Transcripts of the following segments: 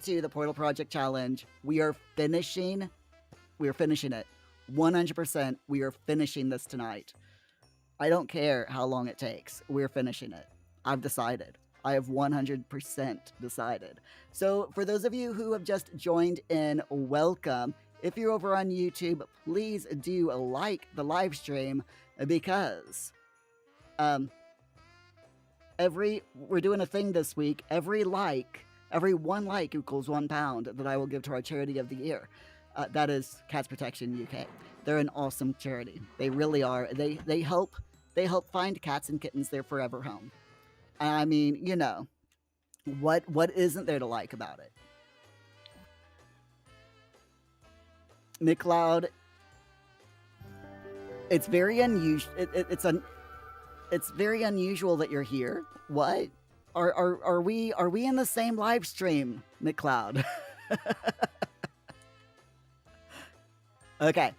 to the Portal Project Challenge. We are finishing it. 100%. We are finishing this tonight. I don't care how long it takes. We're finishing it. I've decided. I have 100% decided. So, for those of you who have just joined in, welcome. If you're over on YouTube, please do like the live stream because we're doing a thing this week. Every one like equals £1 that I will give to our charity of the year. That is Cats Protection UK. They're an awesome charity. They really are. They help find cats and kittens their forever home. I mean, you know, what isn't there to like about it? McLeod, it's very unusual. It's very unusual that you're here. What? Are we in the same live stream, McLeod? Okay.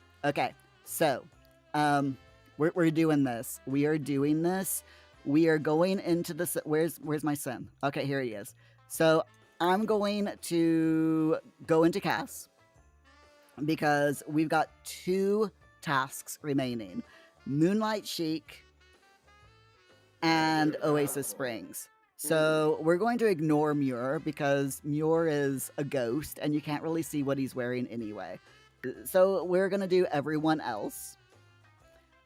So, we're doing this. We are doing this. We are going into the... Where's my sim? Okay, here he is. So, I'm going to go into Cass because we've got 2 tasks remaining. Moonlight Chic and Oasis Springs. So, we're going to ignore Muir because Muir is a ghost and you can't really see what he's wearing anyway. So, we're going to do everyone else.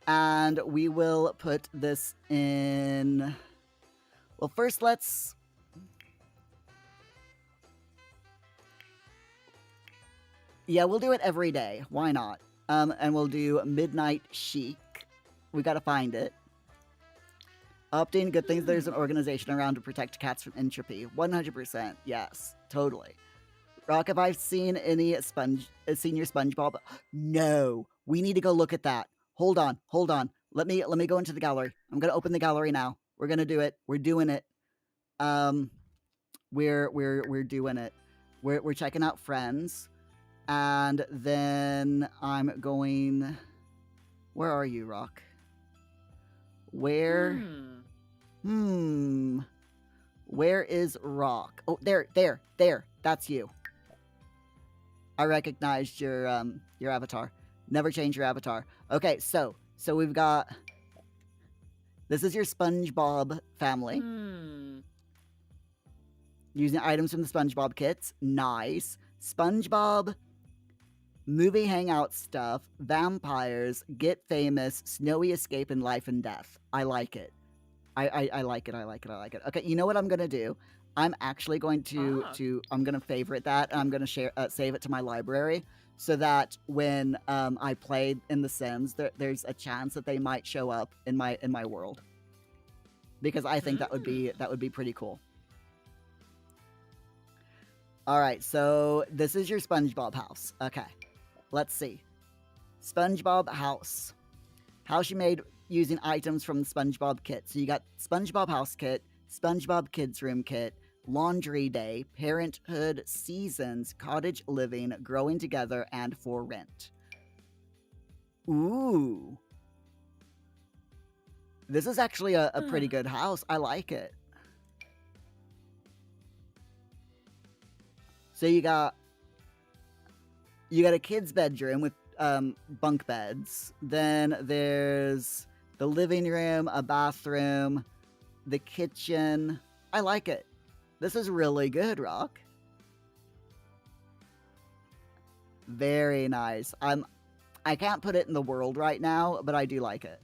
And we will put this in... Well, first let's... Yeah, we'll do it every day. Why not? And we'll do Midnight Chic. We gotta find it. Opting, good things there's an organization around to protect cats from entropy. 100%. Yes, totally. Rock, have I seen any your SpongeBob? No. We need to go look at that. Hold on. Let me go into the gallery. I'm gonna open the gallery now. We're gonna do it. We're doing it. We're doing it. We're checking out Friends. And then I'm going... Where are you, Rock? Where? Where is Rock? Oh, there. That's you. I recognized your avatar. Never change your avatar. Okay, so we've got... This is your SpongeBob family. Using items from the SpongeBob kits. Nice. SpongeBob... Movie hangout stuff, vampires, get famous, snowy escape, and life and death. I like it. I like it. Okay, you know what I'm gonna do? I'm actually going to I'm gonna favorite that. And I'm gonna save it to my library so that when I play in The Sims, there's a chance that they might show up in my world. Because I think that would be pretty cool. All right, so this is your SpongeBob house. Okay. Let's see. SpongeBob house. House you made using items from the SpongeBob kit. So you got SpongeBob house kit, SpongeBob kids room kit, laundry day, parenthood, seasons, cottage living, growing together, and for rent. Ooh. This is actually a pretty good house. I like it. So you got a kid's bedroom with bunk beds. Then there's the living room, a bathroom, the kitchen. I like it. This is really good, Rock. Very nice. I can't put it in the world right now, but I do like it.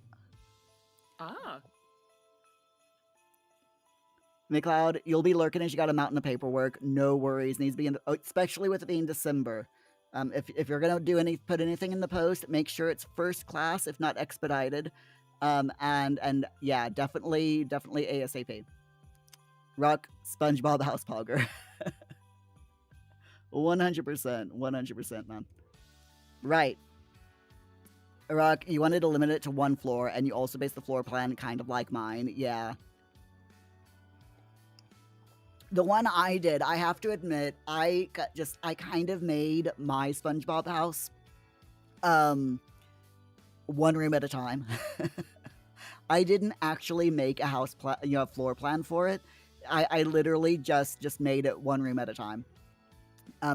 McLeod, you'll be lurking as you got a mountain of paperwork. No worries. Needs to be especially with it being December. If you're gonna put anything in the post, make sure it's first class, if not expedited. And yeah, definitely ASAP. Rock, SpongeBob house pogger. 100%, man. Right. Rock, you wanted to limit it to 1 floor, and you also based the floor plan kind of like mine. Yeah. The one I did, I have to admit, I kind of made my SpongeBob house, 1 room at a time. I didn't actually make a house floor plan for it. I literally just made it 1 room at a time.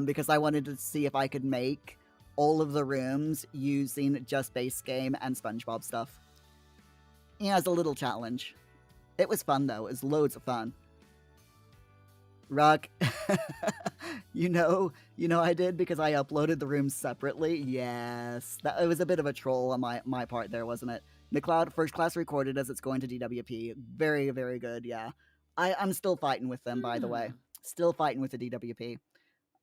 because I wanted to see if I could make all of the rooms using just base game and SpongeBob stuff. As a little challenge. It was fun though. It was loads of fun. Rock, you know I did because I uploaded the rooms separately. Yes, it was a bit of a troll on my part there, wasn't it? McLeod, first class recorded as it's going to DWP. Very, very good, yeah. I'm still fighting with them, by the way. Still fighting with the DWP.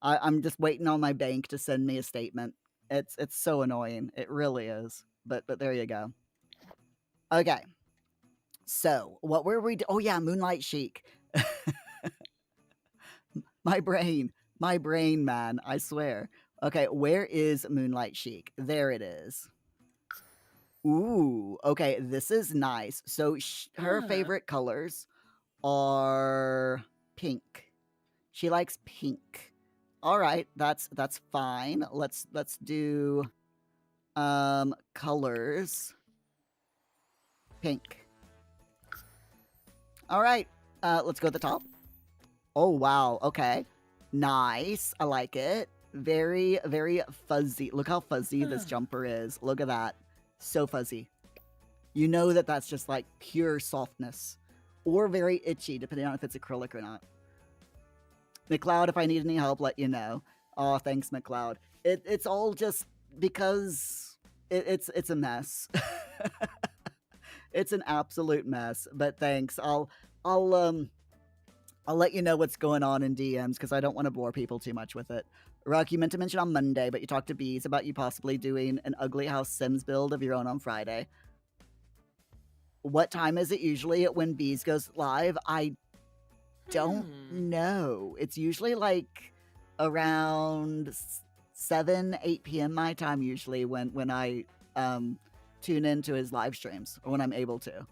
I'm just waiting on my bank to send me a statement. It's so annoying. It really is. But there you go. Okay. So, what were we oh yeah, Moonlight Chic. My brain, man, I swear. Okay, where is Moonlight Chic? There it is. Ooh, okay, this is nice. So her favorite colors are pink. She likes pink. All right, that's fine. Let's do colors. Pink. All right, let's go to the top. Oh, wow. Okay. Nice. I like it. Very, very fuzzy. Look how fuzzy this jumper is. Look at that. So fuzzy. You know that that's just like pure softness. Or very itchy, depending on if it's acrylic or not. McLeod, if I need any help, let you know. Oh, thanks, McLeod. It's all just because it's a mess. It's an absolute mess. But thanks. I'll let you know what's going on in DMs because I don't want to bore people too much with it. Rock, you meant to mention on Monday, but you talked to Bees about you possibly doing an Ugly House Sims build of your own on Friday. What time is it usually when Bees goes live? I don't know. It's usually like around 7, 8 p.m. my time usually when I tune into his live streams or when I'm able to.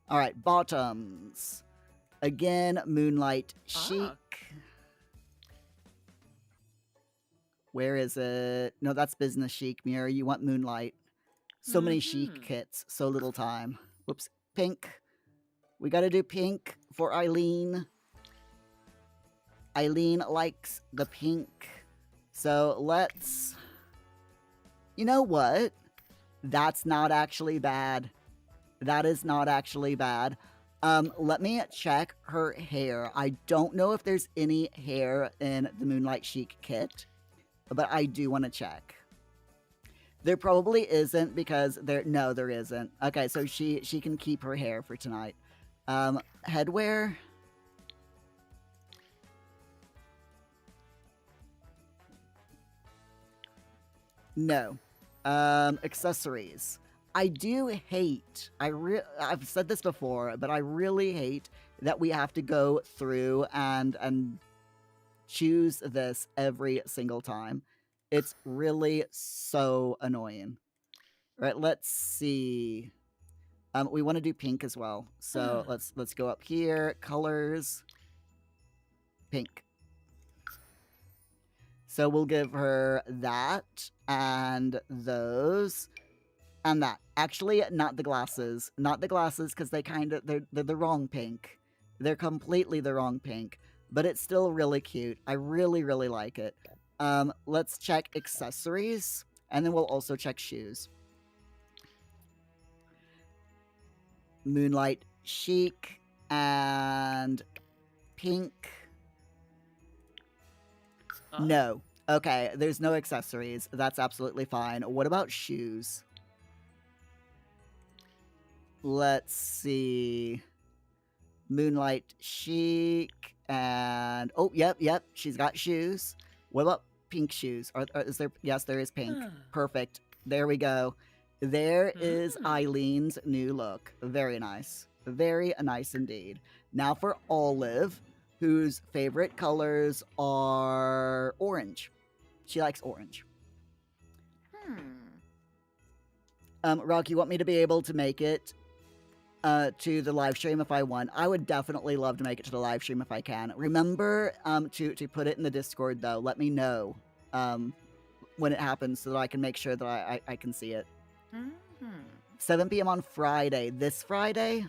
All right, bottoms. Again, Moonlight Chic. Where is it? No, that's Business Chic, Mirror. You want Moonlight. So many chic kits, so little time. Whoops. Pink. We gotta do pink for Eileen. Eileen likes the pink. So let's... You know what? That's not actually bad. That is not actually bad. Let me check her hair. I don't know if there's any hair in the Moonlight Chic kit, but I do want to check. There probably isn't because no, there isn't. Okay, so she can keep her hair for tonight. Headwear. No. Accessories. I do hate, I've said this before, but I really hate that we have to go through and choose this every single time. It's really so annoying. All right, let's see. We want to do pink as well. So let's go up here, colors, pink. So we'll give her that and those. And that. Actually, not the glasses. Not the glasses, because they're the wrong pink. They're completely the wrong pink. But it's still really cute. I really, really like it. Let's check accessories. And then we'll also check shoes. Moonlight Chic and pink. No. Okay, there's no accessories. That's absolutely fine. What about shoes? Let's see. Moonlight Chic and... Oh, yep. She's got shoes. What about pink shoes? Is there... Yes, there is pink. Perfect. There we go. There is Eileen's new look. Very nice. Very nice indeed. Now for Olive, whose favorite colors are orange. She likes orange. Rock, you want me to be able to make it to the live stream if I want? I would definitely love to make it to the live stream if I can. Remember to put it in the Discord, though. Let me know when it happens so that I can make sure that I can see it. 7 p.m. on Friday. This Friday?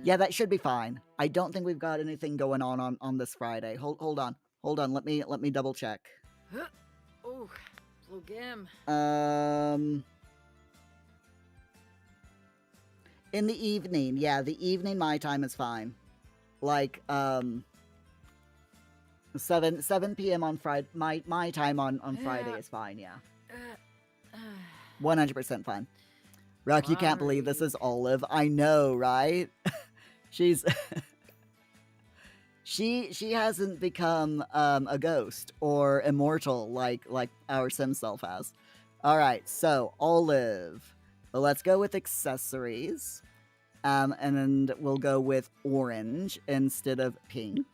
Yeah, that should be fine. I don't think we've got anything going on this Friday. Hold on. Hold on. Let me double check. Oh, blue gim. In the evening. Yeah, the evening my time is fine. Like 7 p.m. on Friday. My time on Friday is fine. Yeah, 100% fine. Rock, you can't believe this is Olive. I know, right? She's she hasn't become a ghost or immortal like our sim self has. All right, so Olive. Let's go with accessories. And then we'll go with orange instead of pink.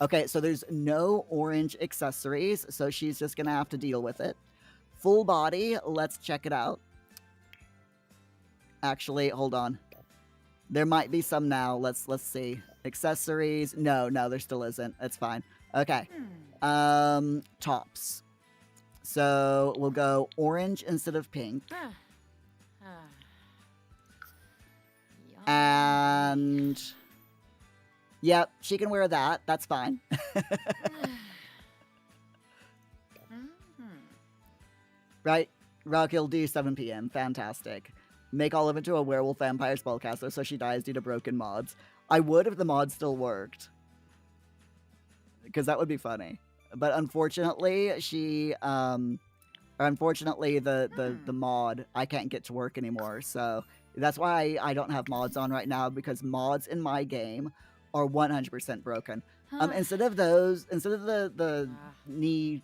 Okay, so there's no orange accessories, so she's just gonna have to deal with it. Full body, let's check it out. Actually, hold on. There might be some now. Let's see. Accessories. No, there still isn't. It's fine. Okay. Tops. So we'll go orange instead of pink. And yep, she can wear that. That's fine. Right? Rock, you'll do 7 p.m. Fantastic. Make Olive into a werewolf vampire spellcaster so she dies due to broken mods. I would if the mod still worked. Because that would be funny. But unfortunately, unfortunately, the mod, I can't get to work anymore. So that's why I don't have mods on right now, because mods in my game are 100% broken. Instead of the knee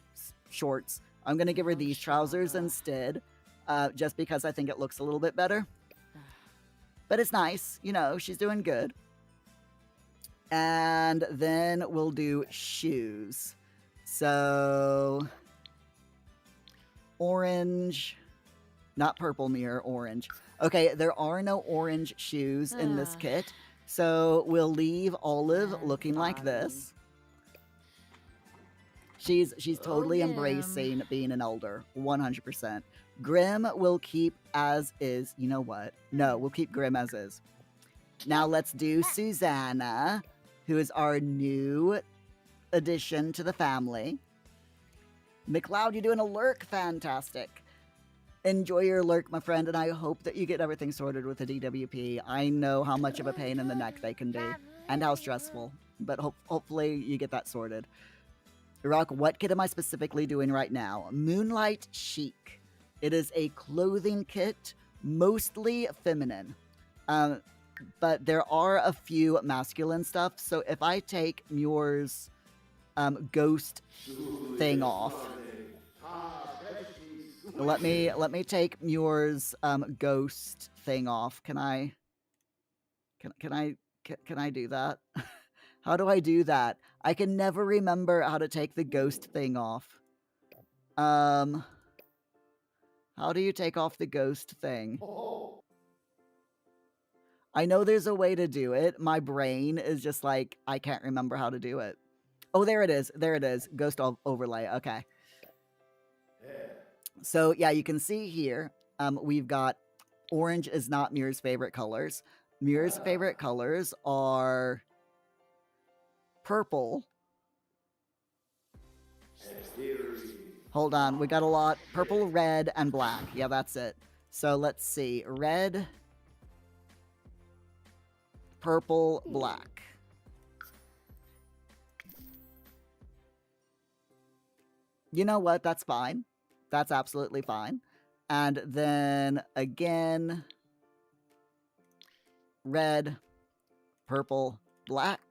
shorts, I'm going to give her these trousers instead, just because I think it looks a little bit better. But it's nice, you know, she's doing good. And then we'll do shoes. So, orange, not purple mirror, orange. Okay, there are no orange shoes in this kit, so we'll leave Olive looking like this. She's totally embracing being an elder, 100%. Grim will keep as is. You know what? No, we'll keep Grim as is. Now let's do Susanna, who is our new addition to the family. McLeod, you're doing a lurk. Fantastic. Enjoy your lurk, my friend, and I hope that you get everything sorted with the DWP. I know how much of a pain in the neck they can be, and how stressful, but hopefully you get that sorted. Rock, what kit am I specifically doing right now? Moonlight Chic. It is a clothing kit, mostly feminine. But there are a few masculine stuff, so if I take Muir's ghost thing off, let me take Muir's ghost thing off. Can I do that? How do I do that? I can never remember how to take the ghost thing off. How do you take off the ghost thing? I know there's a way to do it. My brain is just like, I can't remember how to do it. Oh, there it is. There it is. Ghost overlay. Okay. So, yeah, you can see here, we've got orange is not Muir's favorite colors. Muir's favorite colors are purple. Hold on. We got a lot. Purple, red, and black. Yeah, that's it. So, let's see. Red, purple, black. You know what? That's fine. That's absolutely fine. And then again, red, purple, black.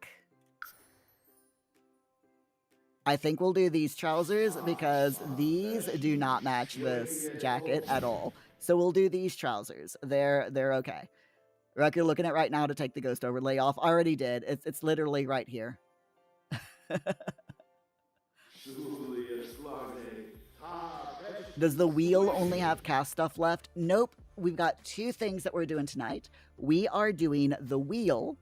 I think we'll do these trousers because these do not match this jacket at all. So we'll do these trousers. They're okay. Ruck, you're looking at right now to take the ghost overlay off. I already did. It's literally right here. Does the wheel only have cast stuff left? Nope. We've got two things that we're doing tonight. We are doing the wheel.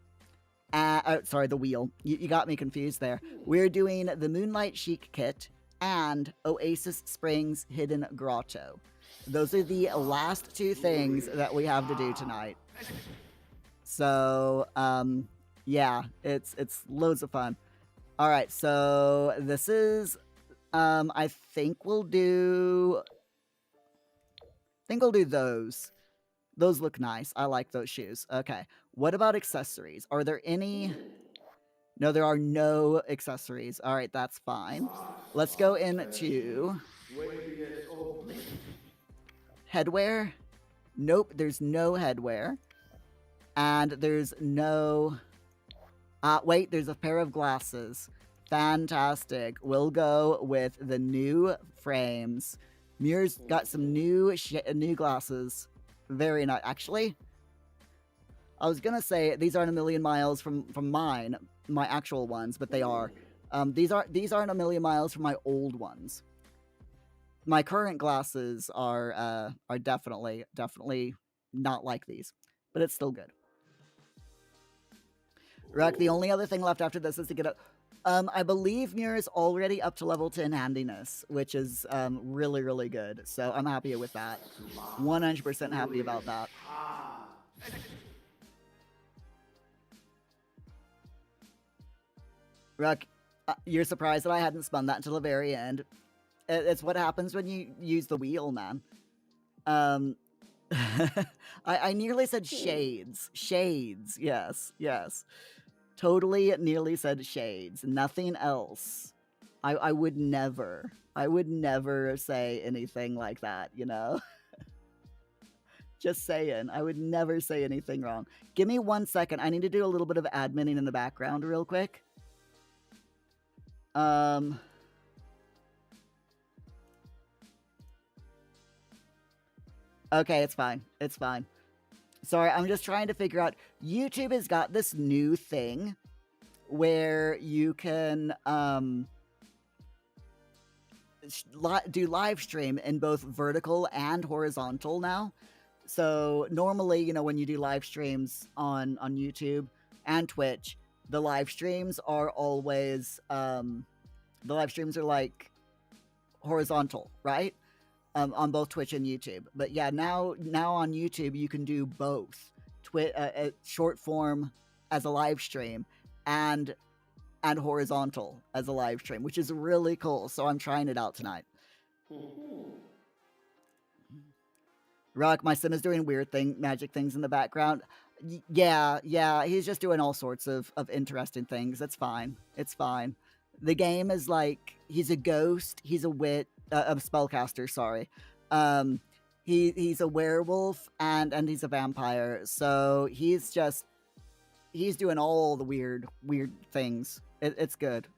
Sorry, the wheel. You got me confused there. We're doing the Moonlight Chic kit and Oasis Springs Hidden Grotto. Those are the last two things that we have to do tonight. So, yeah, it's loads of fun. All right, so this is, I think we'll do those. Those look nice. I like those shoes. Okay. What about accessories? Are there any? No, there are no accessories. All right, that's fine. Let's go into headwear. Nope, there's no headwear. And there's no... wait, there's a pair of glasses. Fantastic. We'll go with the new frames. Muir's got some new glasses. Very nice. Actually, I was gonna say these aren't a million miles from mine, my actual ones, but they are. These aren't a million miles from my old ones. My current glasses are definitely not like these, but it's still good. Ruck, the only other thing left after this is to get up. I believe Muir is already up to level 10 handiness, which is really, really good. So I'm happy with that. 100% happy about that. Ruck, you're surprised that I hadn't spun that until the very end. It's what happens when you use the wheel, man. I nearly said shades. Shades, yes. Totally nearly said shades. Nothing else. I would never say anything like that, you know? Just saying. I would never say anything wrong. Give me 1 second. I need to do a little bit of adminning in the background real quick. Okay, it's fine. It's fine. Sorry, I'm just trying to figure out. YouTube has got this new thing where you can do live stream in both vertical and horizontal now. So normally, you know, when you do live streams on YouTube and Twitch, the live streams are always like horizontal, right? On both Twitch and YouTube. But yeah, now on YouTube you can do both short form as a live stream and horizontal as a live stream, which is really cool. So I'm trying it out tonight. Rock, my sim is doing weird magic things in the background. Yeah, he's just doing all sorts of interesting things. It's fine. It's fine. The game is like, he's a ghost, he's a wit, a spellcaster, sorry. He's a werewolf and he's a vampire. So he's doing all the weird things. It's good.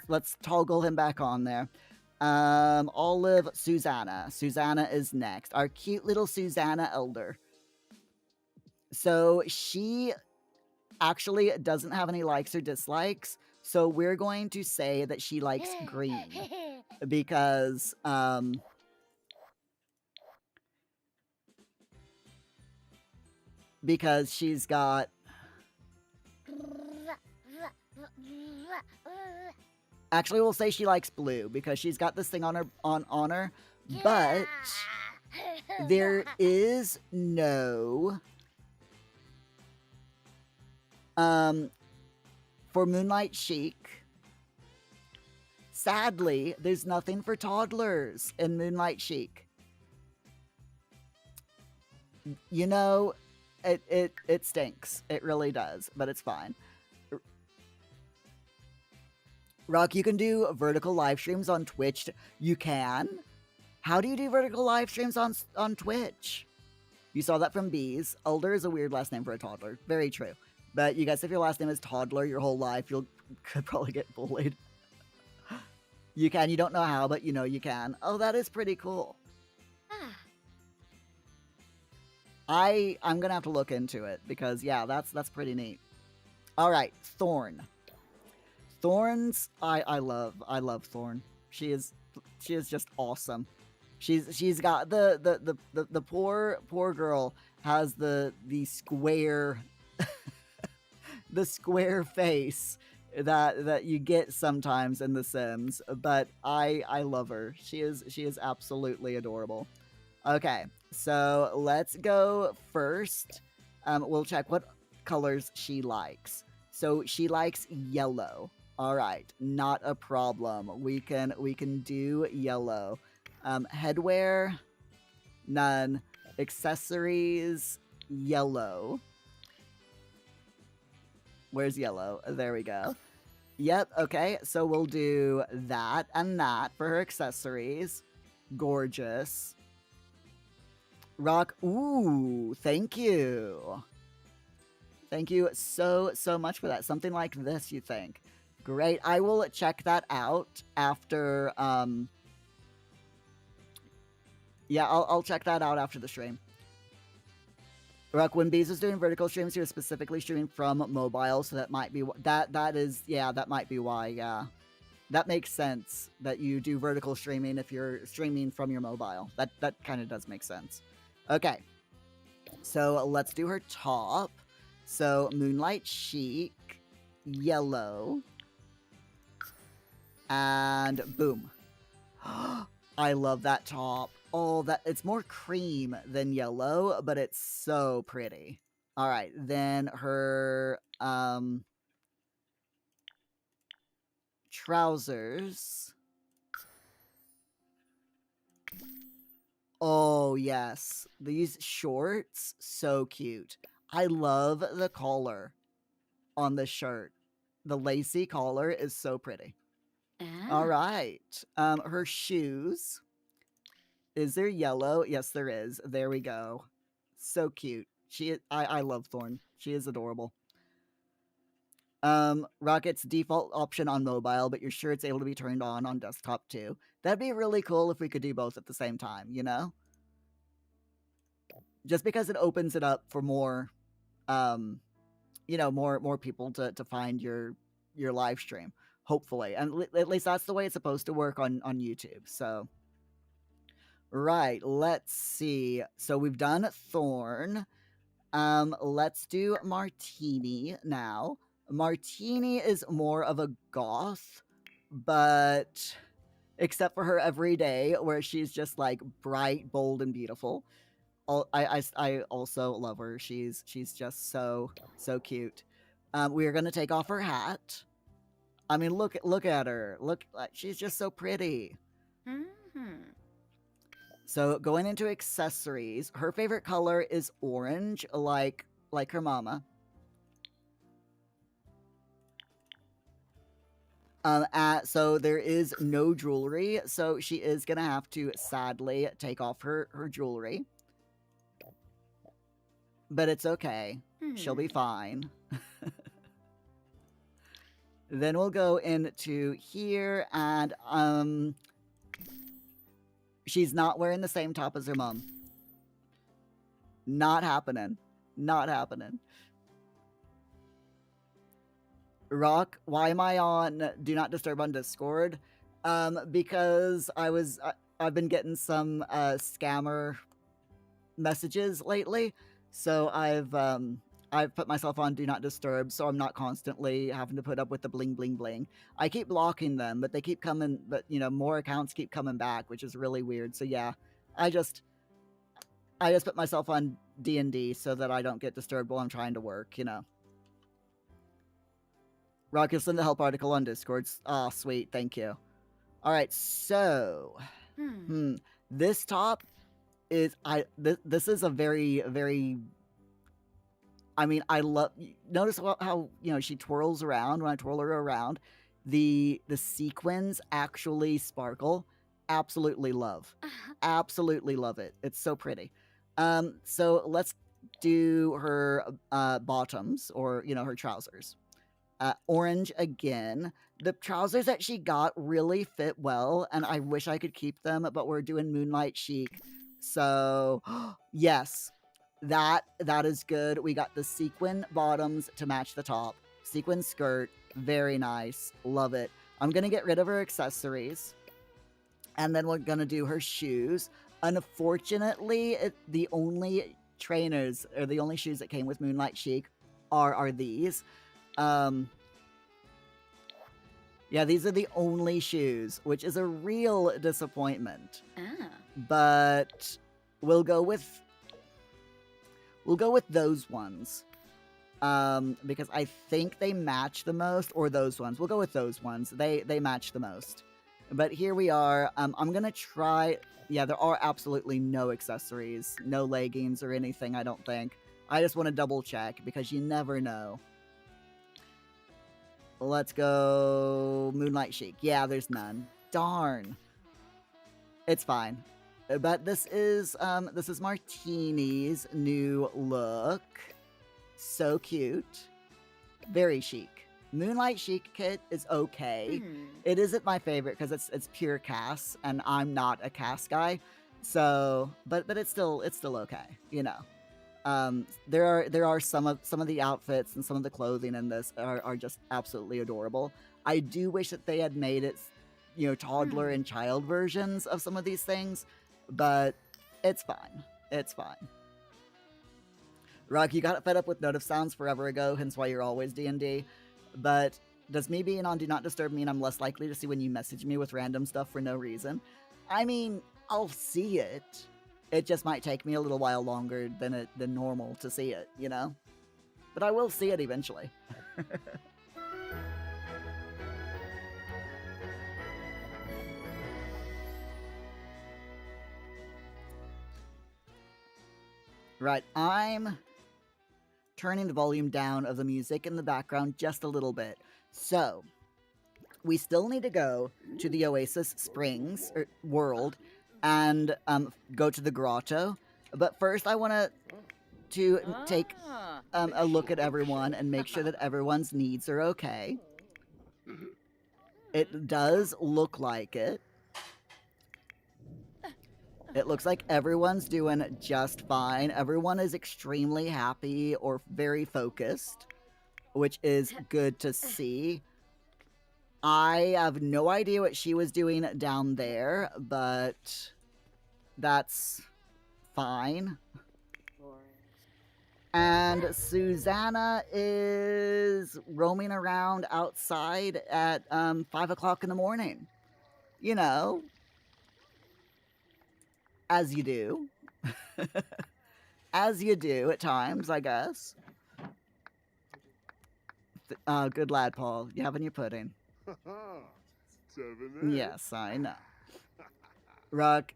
Let's toggle him back on there. Olive, Susanna. Susanna is next. Our cute little Susanna Elder. So she actually doesn't have any likes or dislikes. So we're going to say that she likes green. Because, she's got... Actually, we'll say she likes blue because she's got this thing on her, but there is no for Moonlight Chic. Sadly, there's nothing for toddlers in Moonlight Chic. You know, it stinks. It really does, but it's fine. Rock, you can do vertical live streams on Twitch. You can? How do you do vertical live streams on Twitch? You saw that from Bees. Elder is a weird last name for a toddler. Very true. But you guys, if your last name is Toddler your whole life, could probably get bullied. You can. You don't know how, but you know you can. Oh, that is pretty cool. I'm gonna have to look into it because yeah, that's pretty neat. All right, Thorn. Thorns, I love Thorn. She is just awesome. She's got the poor girl has the square the square face that you get sometimes in The Sims, but I love her. She is absolutely adorable. Okay, so let's go first. We'll check colors she likes. So she likes yellow. All right, not a problem. We can do yellow. Headwear, none. Accessories, yellow. Where's yellow? There we go. Yep, okay, so we'll do that and that for her accessories. Gorgeous. Rock, ooh, thank you. Thank you so much for that. Something like this, you think? Great. I will check that out after, yeah, I'll check that out after the stream. Rock, when Bees was doing vertical streams, he was specifically streaming from mobile, so that might be that might be why, yeah. That makes sense that you do vertical streaming if you're streaming from your mobile. That kind of does make sense. Okay. So let's do her top. So Moonlight Chic, yellow, and boom. I love that top. Oh, it's more cream than yellow, but it's so pretty. All right, then her trousers. Oh, yes. These shorts, so cute. I love the collar on the shirt. The lacy collar is so pretty. All right. Her shoes. Is there yellow? Yes, there is. There we go. So cute. I love Thorn. She is adorable. Rocket's default option on mobile, but you're sure it's able to be turned on desktop too. That'd be really cool if we could do both at the same time, you know? Just because it opens it up for more, you know, more people to find your live stream, hopefully. And at least that's the way it's supposed to work on YouTube, so... Right, let's see. So we've done Thorn. Let's do Martini now. Martini is more of a goth, but except for her everyday, where she's just like bright, bold, and beautiful. I also love her. She's just so cute. We are gonna take off her hat. I mean, look at her. Look, she's just so pretty. So going into accessories, her favorite color is orange, like her mama. So there is no jewelry, so she is gonna have to sadly take off her jewelry. But it's okay. She'll be fine. Then we'll go into here, and she's not wearing the same top as her mom. Not happening. Not happening. Rock, why am I on Do Not Disturb on Discord? Because I've been getting some scammer messages lately, so I've put myself on Do Not Disturb, so I'm not constantly having to put up with the bling bling bling. I keep blocking them, but they keep coming, but you know, more accounts keep coming back, which is really weird. So yeah, I just put myself on D&D so that I don't get disturbed while I'm trying to work, you know. Rock, you'll send the help article on Discord. Ah, sweet, thank you. All right, so this top is this is a very I mean, I love. Notice how you know she twirls around when I twirl her around. The sequins actually sparkle. Absolutely love. Absolutely love it. It's so pretty. So let's do her bottoms, or you know, her trousers. Orange again. The trousers that she got really fit well, and I wish I could keep them, but we're doing Moonlight Chic, so yes. That is good. We got the sequin bottoms to match the top. Sequin skirt. Very nice. Love it. I'm going to get rid of her accessories. And then we're going to do her shoes. Unfortunately, the only trainers, or the only shoes that came with Moonlight Chic are these. Yeah, these are the only shoes, which is a real disappointment. But we'll go with those ones. Because I think they match the most, or those ones. We'll go with those ones. They match the most. But here we are. I'm gonna try. Yeah, there are absolutely no accessories, no leggings or anything. I don't think. I just want to double check because you never know. Let's go Moonlight Chic. Yeah, there's none. Darn. It's fine. But this is Martini's new look. So cute. Very chic. Moonlight Chic kit is okay. It isn't my favorite because it's pure Cass, and I'm not a Cass guy. So, but it's still okay, you know. There are some of the outfits and some of the clothing in this are just absolutely adorable. I do wish that they had made it, you know, toddler and child versions of some of these things, but it's fine. It's fine. Rock, you got fed up with notif sounds forever ago, hence why you're always D&D. But does me being on Do Not Disturb mean I'm less likely to see when you message me with random stuff for no reason? I mean, I'll see it. It just might take me a little while longer than normal to see it, you know? But I will see it eventually. Right, I'm turning the volume down of the music in the background just a little bit. So, we still need to go to the Oasis Springs world and go to the grotto. But first, I want to take a look at everyone and make sure that everyone's needs are okay. It does look like it. It looks like everyone's doing just fine. Everyone is extremely happy or very focused, which is good to see. I have no idea what she was doing down there, but that's fine. And Susanna is roaming around outside at 5 o'clock in the morning. You know, as you do. As you do at times, I guess. Good lad, Paul. You having your pudding? Yes, I know. Rock.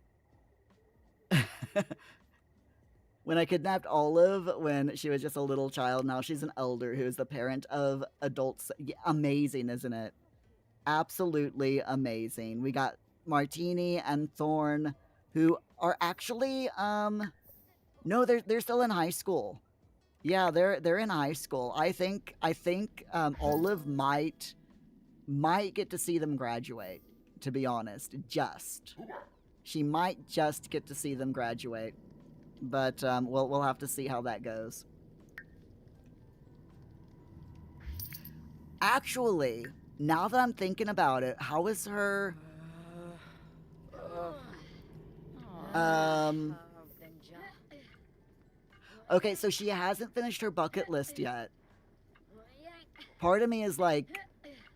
When I kidnapped Olive when she was just a little child, now she's an elder who is the parent of adults. Yeah, amazing, isn't it? Absolutely amazing. We got Martini and Thorn, who are actually no, they're still in high school. Yeah, they're in high school. I think Olive might get to see them graduate, to be honest. She might just get to see them graduate. But we'll have to see how that goes. Actually, now that I'm thinking about it, how is her okay, so she hasn't finished her bucket list yet. Part of me is like,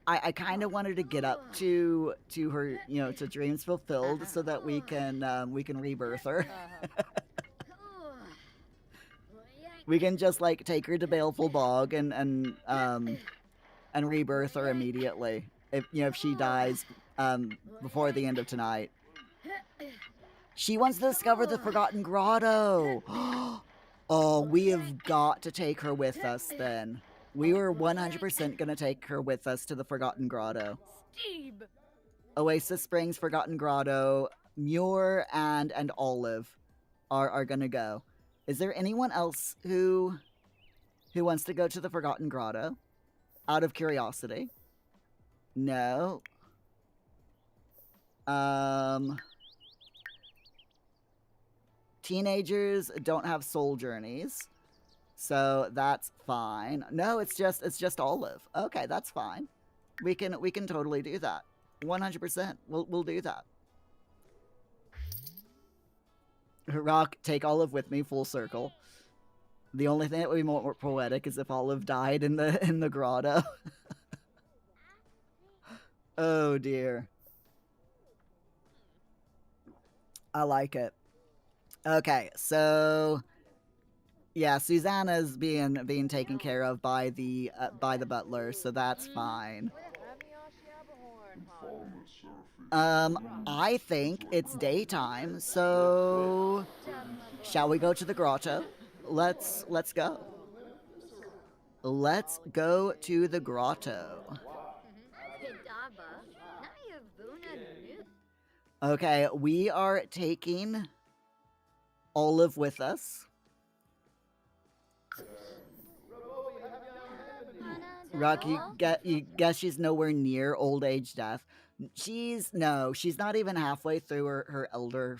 I kind of wanted to get up to her, you know, to Dreams Fulfilled, so that we can rebirth her. We can just like take her to Baleful Bog and rebirth her immediately if she dies before the end of tonight. She wants to discover the Forgotten Grotto. Oh, we have got to take her with us then. We were 100% gonna take her with us to the Forgotten Grotto. Steve! Oasis Springs, Forgotten Grotto, Muir, and Olive are gonna go. Is there anyone else who wants to go to the Forgotten Grotto? Out of curiosity? No. Teenagers don't have soul journeys, so that's fine. No, it's just Olive. Okay, that's fine. We can totally do that. 100%. We'll do that. Rock, take Olive with me, full circle. The only thing that would be more poetic is if Olive died in the grotto. Oh dear. I like it. Okay, so Yeah, Susanna's being taken care of by the butler, so that's fine. I think it's daytime, so shall we go to the grotto? Let's go. Let's go to the grotto. Okay, we are taking Olive with us. Rock, you guess she's nowhere near old age death. She's not even halfway through her elder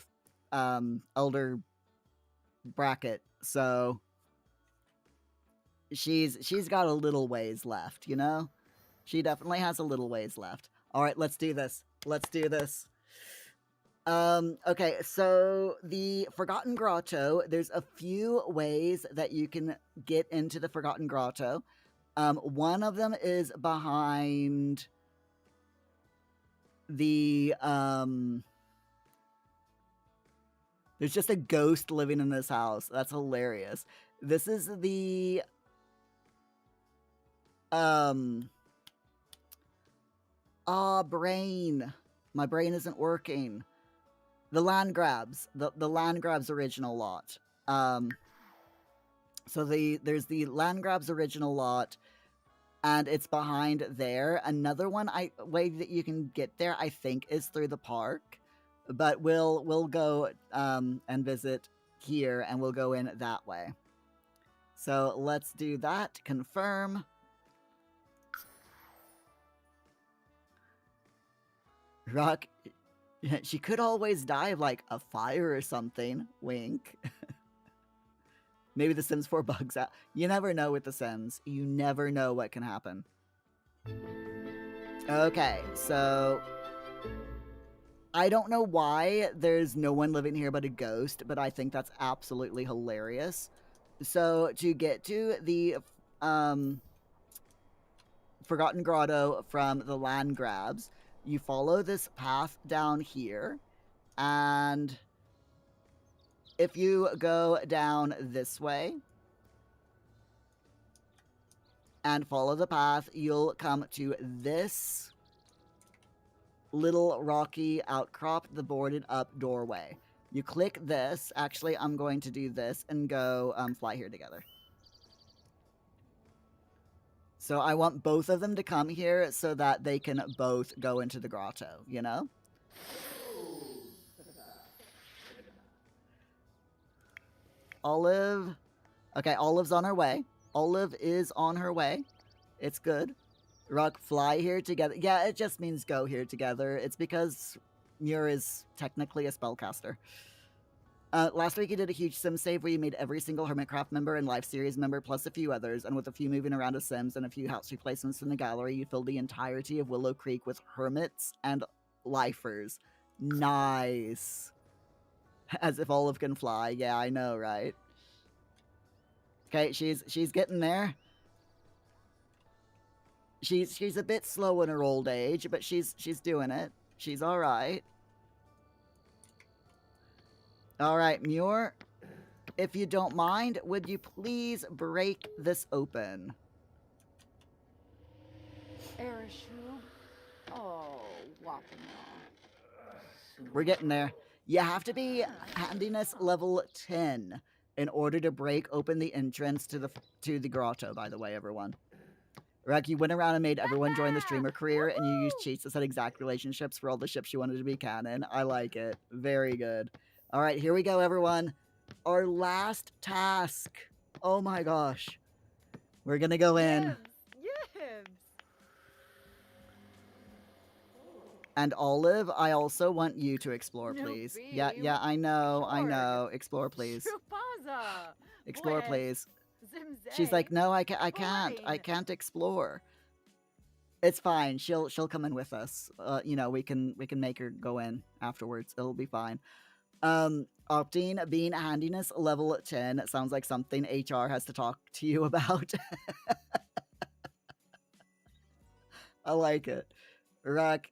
bracket, so she's got a little ways left, you know? She definitely has a little ways left. Alright, let's do this. Let's do this. Okay, so the Forgotten Grotto, there's a few ways that you can get into the Forgotten Grotto. One of them is behind the, there's just a ghost living in this house. That's hilarious. This is the, brain. My brain isn't working. The Landgrabs. The Landgrabs original lot. So there's the Landgrabs original lot, and it's behind there. Another way that you can get there, I think, is through the park. But we'll go and visit here, and we'll go in that way. So let's do that. Confirm. Rock, she could always die of like a fire or something. Wink. Maybe the Sims 4 bugs out. You never know with the Sims. You never know what can happen. Okay, so I don't know why there's no one living here but a ghost, but I think that's absolutely hilarious. So to get to the Forgotten Grotto from the Landgrabs, you follow this path down here, and if you go down this way and follow the path, you'll come to this little rocky outcrop, the boarded up doorway. You click this. Actually, I'm going to do this and go fly here together. So I want both of them to come here so that they can both go into the grotto, you know? Olive. Okay, Olive's on her way. Olive is on her way. It's good. Rock, fly here together. Yeah, it just means go here together. It's because Muir is technically a spellcaster. Last week you did a huge sim save where you made every single Hermitcraft member and Life Series member plus a few others, and with a few moving around of sims and a few house replacements in the gallery, you filled the entirety of Willow Creek with hermits and lifers. Nice. As if Olive can fly. Yeah, I know, right? Okay, she's getting there. She's a bit slow in her old age, but she's doing it. She's all right. All right, Muir, if you don't mind, would you please break this open? We're getting there. You have to be handiness level 10 in order to break open the entrance to the grotto, by the way, everyone. Rek, you went around and made everyone join the streamer career, and you used cheats to set exact relationships for all the ships you wanted to be canon. I like it. Very good. All right, here we go, everyone. Our last task. Oh my gosh. We're gonna go in. Yes. And Olive, I also want you to explore, please. Yeah, I know. Explore, please. Explore, please. She's like, no, I can't explore. It's fine. She'll come in with us. You know, we can make her go in afterwards. It'll be fine. Opting being handiness level 10. It sounds like something HR has to talk to you about. I like it. Rock.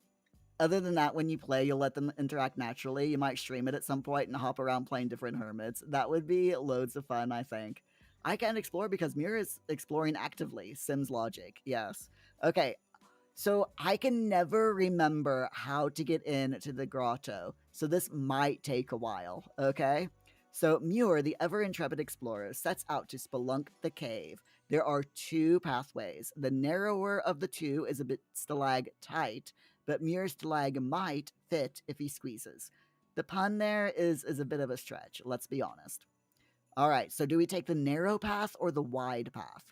Other than that, when you play, you'll let them interact naturally. You might stream it at some point and hop around playing different hermits. That would be loads of fun, I think. I can't explore because Mira is exploring actively. Sims logic. Yes. Okay. So I can never remember how to get into the grotto. So this might take a while. Okay. So Muir, the ever intrepid explorer, sets out to spelunk the cave. There are two pathways. The narrower of the two is a bit stalagtight, but Muir's stalag might fit if he squeezes. The pun there is a bit of a stretch, let's be honest. All right, so do we take the narrow path or the wide path?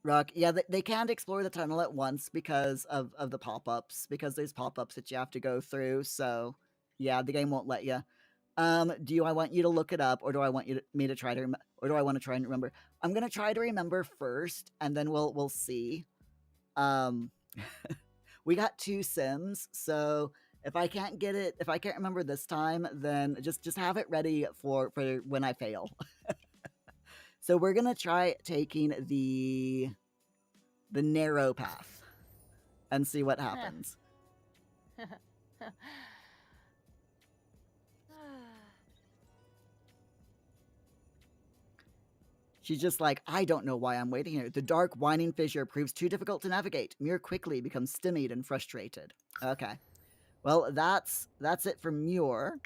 Rock, yeah, they can't explore the tunnel at once because of the pop-ups, because there's pop-ups that you have to go through, so yeah, the game won't let you. Do I want you to look it up, or do I want me to try to or do I want to try and remember? I'm gonna try to remember first, and then we'll see. We got 2 Sims, so if I can't get it, if I can't remember this time, then just have it ready for when I fail. So we're gonna try taking the narrow path and see what happens. She's just like, I don't know why I'm waiting here. The dark, winding fissure proves too difficult to navigate. Muir quickly becomes stymied and frustrated. Okay. Well, that's it for Muir.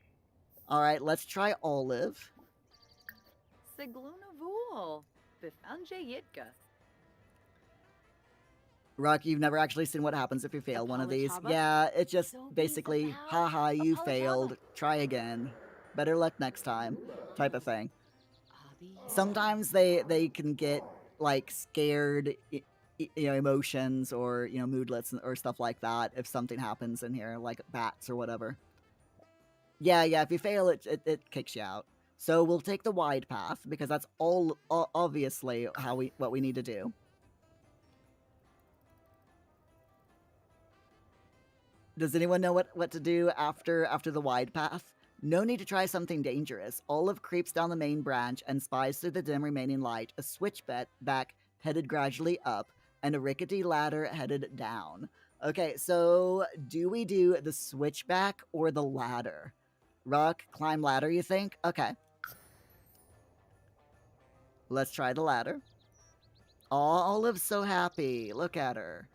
All right, let's try Olive. Sigluna Vul. Bifanje Yitka. Rock, you've never actually seen what happens if you fail one of these. Yeah, it's just basically, haha, you failed. Try again. Better luck next time, type of thing. Sometimes they can get like scared, emotions or moodlets or stuff like that if something happens in here, like bats or whatever. Yeah, if you fail, it kicks you out. So we'll take the wide path because that's all obviously what we need to do. Does anyone know what to do after the wide path? No need to try something dangerous. Olive creeps down the main branch and spies through the dim remaining light a switchback headed gradually up and a rickety ladder headed down. Okay, so do we do the switchback or the ladder? Rock, climb ladder, you think? Okay. Let's try the ladder. Aw, Olive's so happy. Look at her.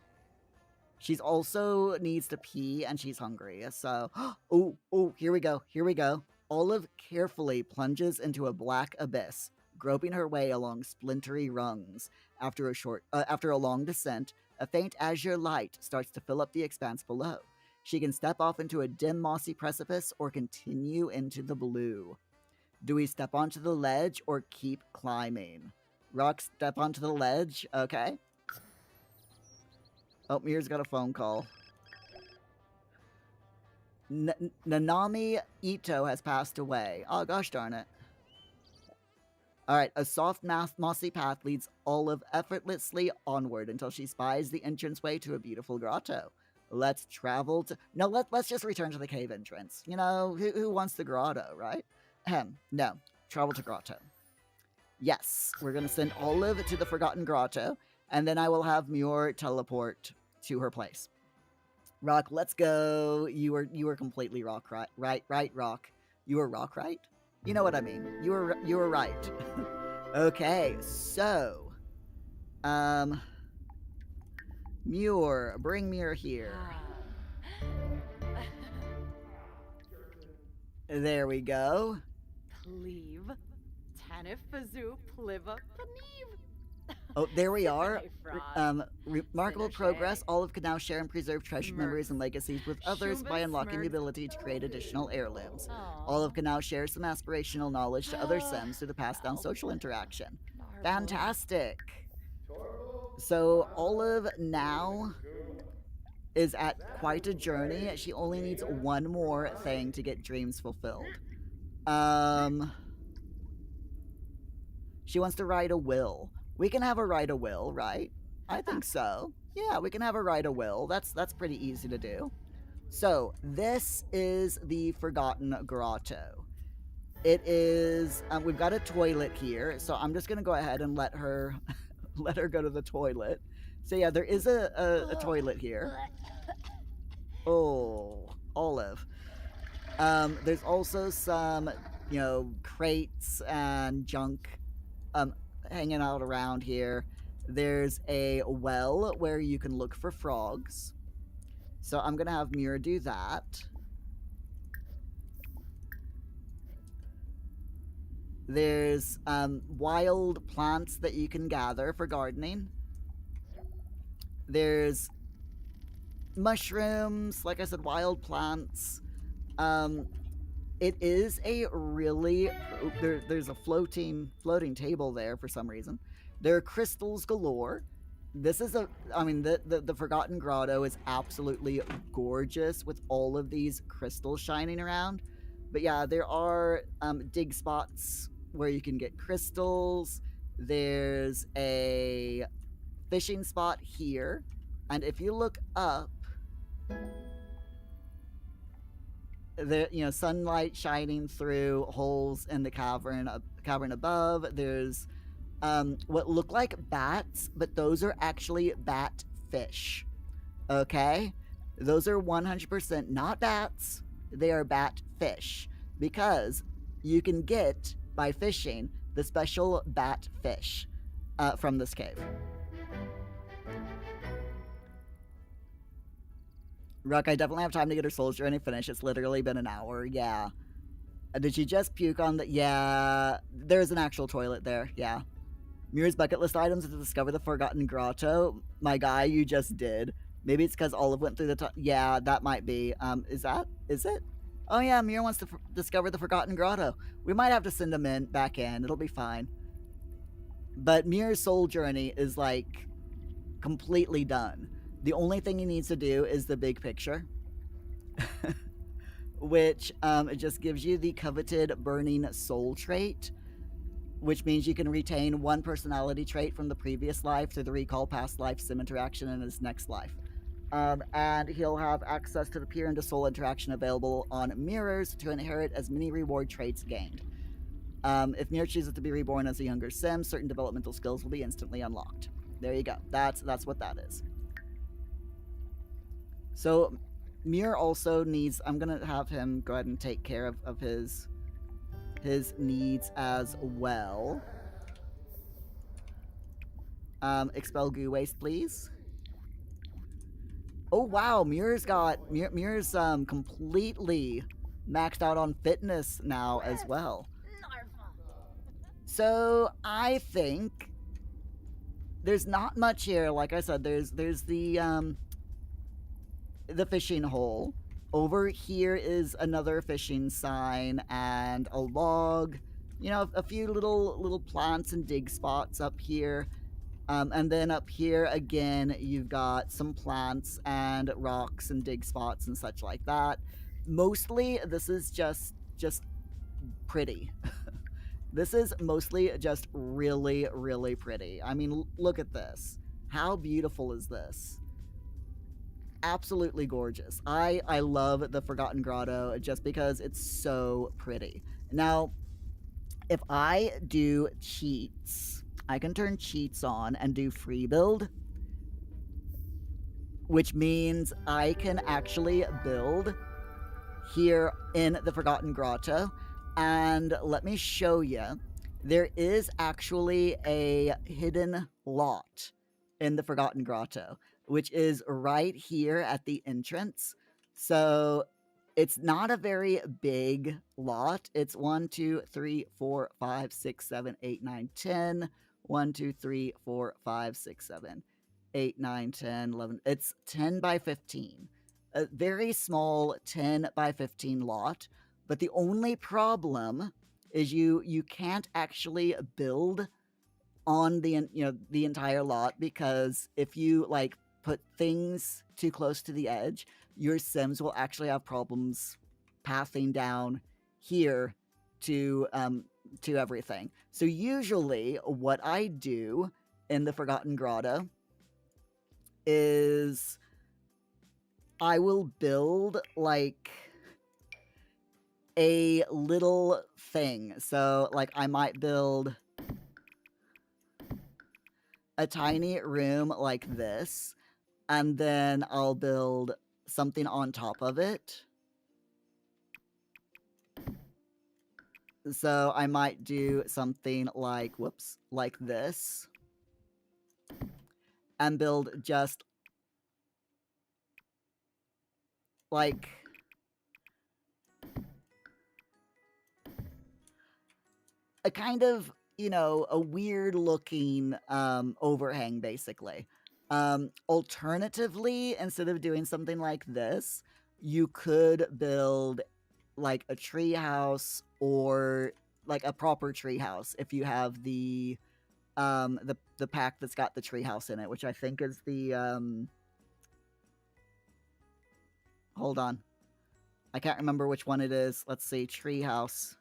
She's also needs to pee and she's hungry. So, oh, here we go. Olive carefully plunges into a black abyss, groping her way along splintery rungs. After a long descent, a faint azure light starts to fill up the expanse below. She can step off into a dim mossy precipice or continue into the blue. Do we step onto the ledge or keep climbing? Rock, step onto the ledge, okay? Oh, Mir's got a phone call. Nanami Ito has passed away. Oh, gosh darn it. Alright, a soft mossy path leads Olive effortlessly onward until she spies the entranceway to a beautiful grotto. Let's travel to... No, let's just return to the cave entrance. Who wants the grotto, right? No. Travel to grotto. Yes, we're gonna send Olive to the Forgotten Grotto, and then I will have Muir teleport to her place. Rock, let's go. You were completely rock, right, Rock. You were rock, right? You know what I mean. You were right. Okay, so, Muir, bring Muir here. There we go. Cleave. Tanifazu Pliva Paniv. Oh, there we are. Remarkable progress. Olive can now share and preserve treasured memories and legacies with others by unlocking the ability to create additional heirlooms. Olive can now share some aspirational knowledge to other Sims through the passed down social interaction. Fantastic. So Olive now is at quite a journey. She only needs one more thing to get dreams fulfilled. She wants to write a will. We can have her write a will, right? I think so. Yeah, we can have her write a will. That's pretty easy to do. So, this is the Forgotten Grotto. It is, we've got a toilet here, so I'm just gonna go ahead and let her go to the toilet. So yeah, there is a toilet here. Oh, Olive. There's also some crates and junk um, hanging out around here. There's a well where you can look for frogs. So I'm going to have Mira do that. There's wild plants that you can gather for gardening. There's mushrooms, like I said, wild plants. It is a really there's a floating table there for some reason. There are crystals galore. This is the Forgotten Grotto is absolutely gorgeous with all of these crystals shining around. But yeah, there are dig spots where you can get crystals. There's a fishing spot here, and if you look up, the sunlight shining through holes in the cavern above. There's what look like bats, but those are actually bat fish. Okay, those are 100% not bats. They are bat fish because you can get by fishing the special bat fish from this cave. Ruck, I definitely have time to get her soul journey finished. It's literally been an hour. Yeah. Did she just puke on the... Yeah. There's an actual toilet there. Yeah. Mira's bucket list items is to discover the Forgotten Grotto. My guy, you just did. Maybe it's because Olive went through the... Yeah, that might be. Is it? Oh yeah, Mira wants to discover the Forgotten Grotto. We might have to send him back in. It'll be fine. But Mira's soul journey is, like, completely done. The only thing he needs to do is the big picture, which it just gives you the coveted Burning Soul trait, which means you can retain one personality trait from the previous life through the recall past life sim interaction in his next life. And he'll have access to the peer into soul interaction available on mirrors to inherit as many reward traits gained. If Mira chooses to be reborn as a younger sim, certain developmental skills will be instantly unlocked. There you go. That's what that is. So, Mir also needs... I'm going to have him go ahead and take care of his needs as well. Expel goo waste, please. Oh, wow. Mir's completely maxed out on fitness now as well. So, I think there's not much here. Like I said, there's the fishing hole. Over here is another fishing sign and a log. A few little plants and dig spots up here. And then up here again, you've got some plants and rocks and dig spots and such like that. Mostly, this is just pretty. This is mostly just really, really pretty. I mean, look at this. How beautiful is this? Absolutely gorgeous. I love the Forgotten Grotto just because it's so pretty. Now, if I do cheats, I can turn cheats on and do free build, which means I can actually build here in the Forgotten Grotto. And let me show you. There is actually a hidden lot in the Forgotten Grotto, which is right here at the entrance. So it's not a very big lot. It's 1, 2, 3, 4, 5, 6, 7, 8, 9, 10. 1, 2, 3, 4, 5, 6, 7, 8, 9, 10, 11. It's 10 by 15. A very small 10 by 15 lot. But the only problem is you can't actually build on the entire lot, because if you like put things too close to the edge, your Sims will actually have problems pathing down here to everything. So usually what I do in the Forgotten Grotto is I will build like a little thing. So like I might build a tiny room like this, and then I'll build something on top of it. So I might do something like, whoops, like this. And build just like a kind of, you know, a weird looking overhang, basically. Alternatively, instead of doing something like this, you could build like a tree house or like a proper tree house if you have the pack that's got the tree house in it, which I think is the hold on. I can't remember which one it is. Let's see, tree house.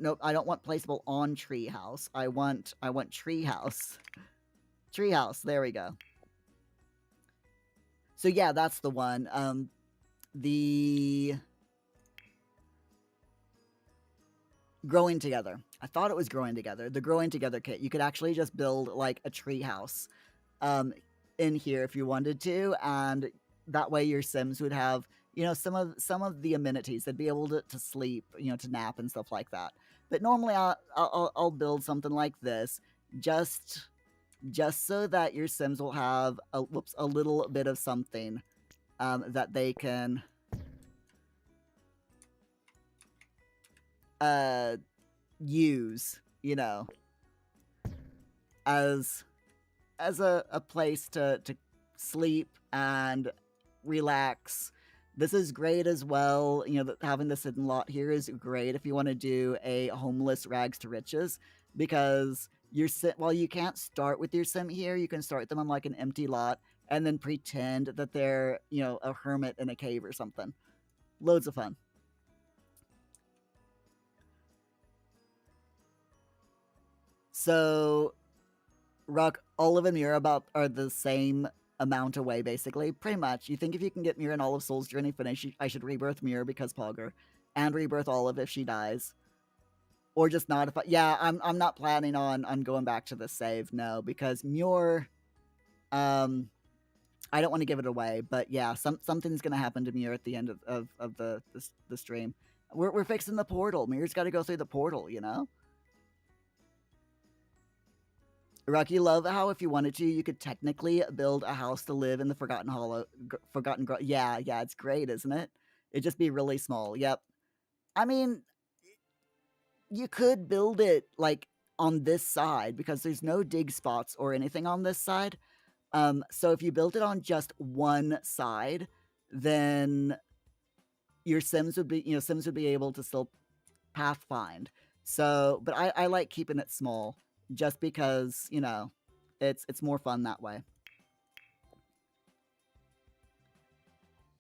Nope, I don't want placeable on treehouse. I want treehouse. Treehouse, there we go. So yeah, that's the one. The growing together. I thought it was growing together. The growing together kit. You could actually just build like a treehouse in here if you wanted to, and that way your Sims would have, you know, some of the amenities. They'd be able to sleep, you know, to nap and stuff like that. But normally I'll build something like this just so that your Sims will have a little bit of something that they can use, you know, as a place to sleep and relax. This is great as well. You know, having this hidden lot here is great if you want to do a homeless rags to riches, because while you can't start with your sim here, you can start them on like an empty lot and then pretend that they're, you know, a hermit in a cave or something. Loads of fun. So, Rock, Olive and Mira are the same amount away, basically. Pretty much. You think if you can get Mira and Olive Soul's Journey finished, I should rebirth Mira because Pogger, and rebirth Olive if she dies. Or just not if yeah, I'm not planning on going back to the save, no, because Muir, I don't want to give it away, but yeah, something's gonna happen to Muir at the end of the stream. We're fixing the portal. Muir's got to go through the portal, you know. Rocky, love how if you wanted to, you could technically build a house to live in the Forgotten Hollow, Forgotten Grove. Yeah, it's great, isn't it? It'd just be really small. Yep. I mean, you could build it like on this side because there's no dig spots or anything on this side. So if you built it on just one side, then your Sims would be able to still pathfind. So, but I like keeping it small just because, you know, it's more fun that way.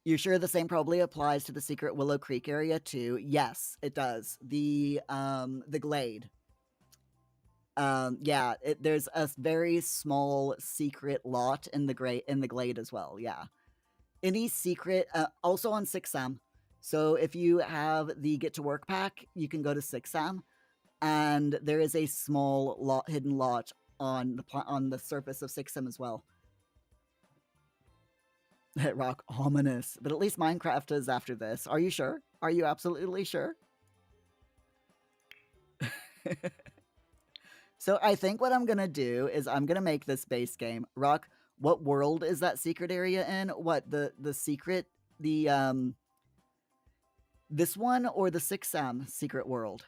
You're sure the same probably applies to the secret Willow Creek area too? Yes, it does. The glade. Yeah, there's a very small secret lot in the glade as well. Yeah, any secret also on 6M. So if you have the Get to Work pack, you can go to 6M, and there is a small hidden lot on the surface of 6M as well. Rock ominous, but at least Minecraft is after this. Are you sure? Are you absolutely sure? So I think what I'm gonna do is I'm gonna make this base game. Rock, what world is that secret area in? What the secret this one or the 6M secret world?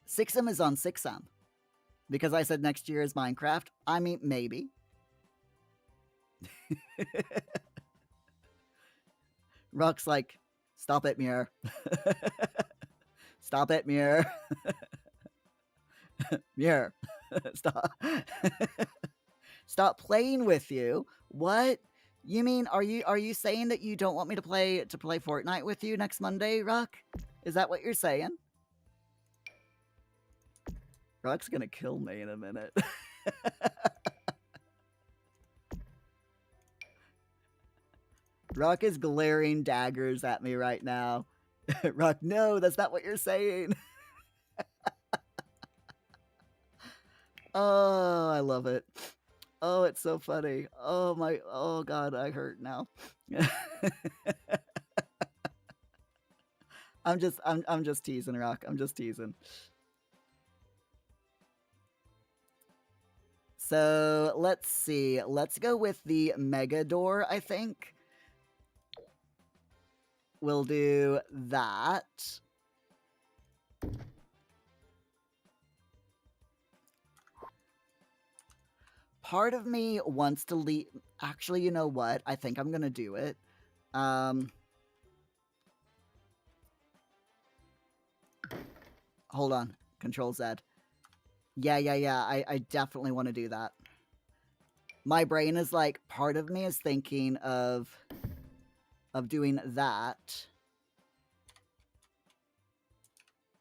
6M is on 6M. Because I said next year is Minecraft. I mean, maybe. Rock's like, stop it, Muir. Stop it, Muir. Muir. Stop. Stop playing with you. What? You mean are you saying that you don't want me to play Fortnite with you next Monday, Rock? Is that what you're saying? Rock's gonna kill me in a minute. Rock is glaring daggers at me right now. Rock, no, that's not what you're saying. Oh, I love it. Oh, it's so funny. Oh my, oh God, I hurt now. I'm just teasing, Rock. I'm just teasing. So let's see. Let's go with the Mega Door, I think. We'll do that. Part of me wants to leave. Actually, you know what? I think I'm going to do it. Hold on. Control Z. Yeah. I definitely want to do that. My brain is like, part of me is thinking of doing that.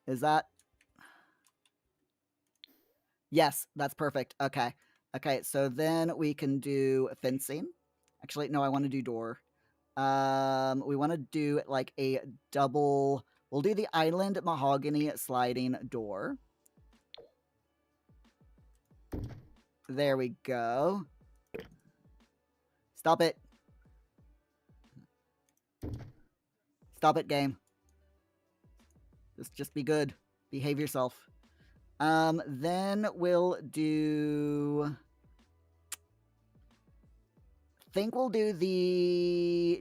Is that? Yes, that's perfect. Okay. Okay, so then we can do fencing. Actually, no, I want to do door. We want to do like a double. We'll do the island mahogany sliding door. There we go. Stop it. Stop it, game. Just be good. Behave yourself. Then we'll do. Think we'll do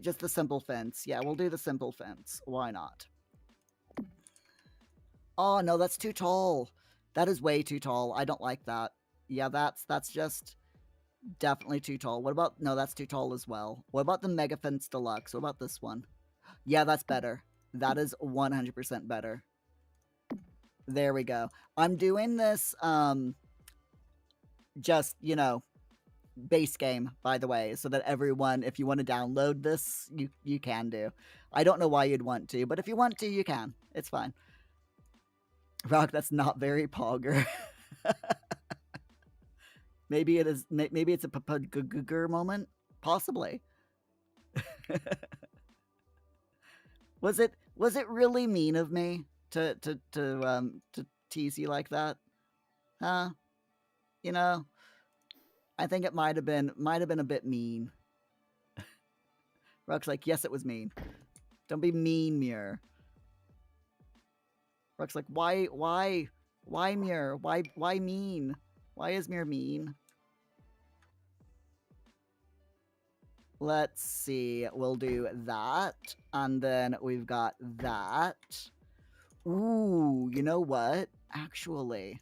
just the simple fence. Yeah, we'll do the simple fence. Why not? Oh no, that's too tall. That is way too tall. I don't like that. Yeah, that's just definitely too tall. What about, no, that's too tall as well. What about the Mega Fence Deluxe? What about this one? Yeah, that's better. That is 100% better. There we go. I'm doing this, just, you know, base game, by the way, so that everyone, if you want to download this, you can do. I don't know why you'd want to, but if you want to, you can. It's fine. Rock, that's not very Pogger. Maybe it is. Maybe it's a Pugger moment. Possibly. Was it really mean of me to tease you like that? Huh? You know, I think it might have been a bit mean. Rock's like, yes, it was mean. Don't be mean, Muir. Rock's like, why, Muir? Why mean? Why is Muir mean? Let's see. We'll do that. And then we've got that. Ooh, you know what? Actually,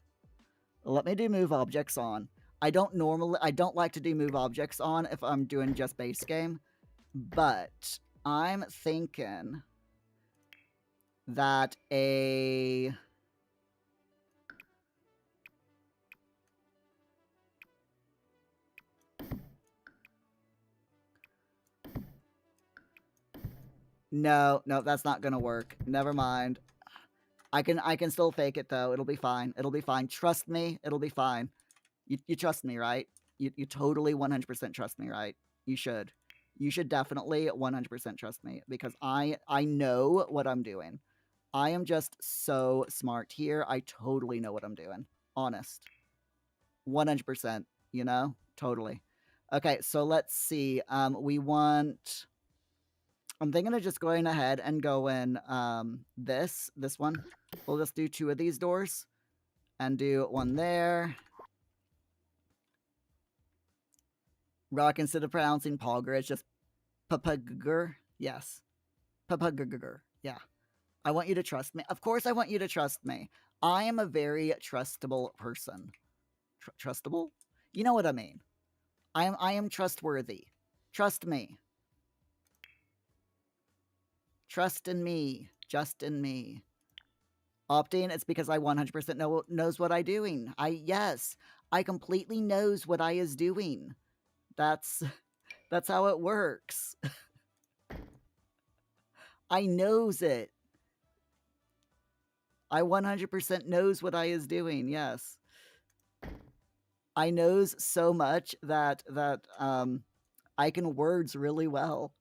let me do move objects on. I don't like to do move objects on if I'm doing just base game, but I'm thinking that a... No, that's not gonna work. Never mind. I can still fake it though. It'll be fine. It'll be fine. Trust me. It'll be fine. You trust me, right? You totally 100% trust me, right? You should. You should definitely 100% trust me because I know what I'm doing. I am just so smart here. I totally know what I'm doing. Honest. 100%, you know? Totally. Okay, so let's see. We want... I'm thinking of just going ahead and going this one. We'll just do 2 of these doors and do one there. Rock, instead of pronouncing Pogger, it's just Papugger. Yes. Papugger. Yeah. I want you to trust me. Of course I want you to trust me. I am a very trustable person. Trustable? You know what I mean. I am trustworthy. Trust me. Trust in me. Just in me. Opting, it's because I 100% knows what I doing. Yes. I completely knows what I is doing. That's how it works. I knows it. I 100% knows what I is doing. Yes. I knows so much that I can words really well.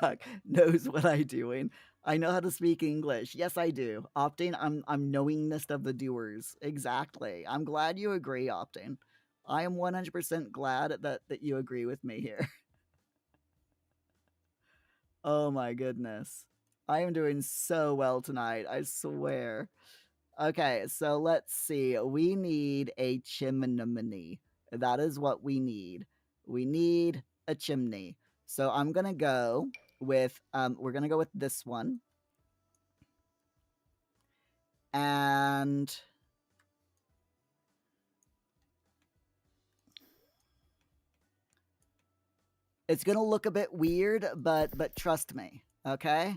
Rock knows what I doing. I know how to speak English. Yes, I do. Opting, I'm knowingest of the doers. Exactly. I'm glad you agree, Opting. I am 100% glad that you agree with me here. Oh my goodness. I am doing so well tonight, I swear. Okay, so let's see. We need a chimney. That is what we need. We need a chimney. So I'm gonna go with we're gonna go with this one. And it's gonna look a bit weird, but trust me, okay?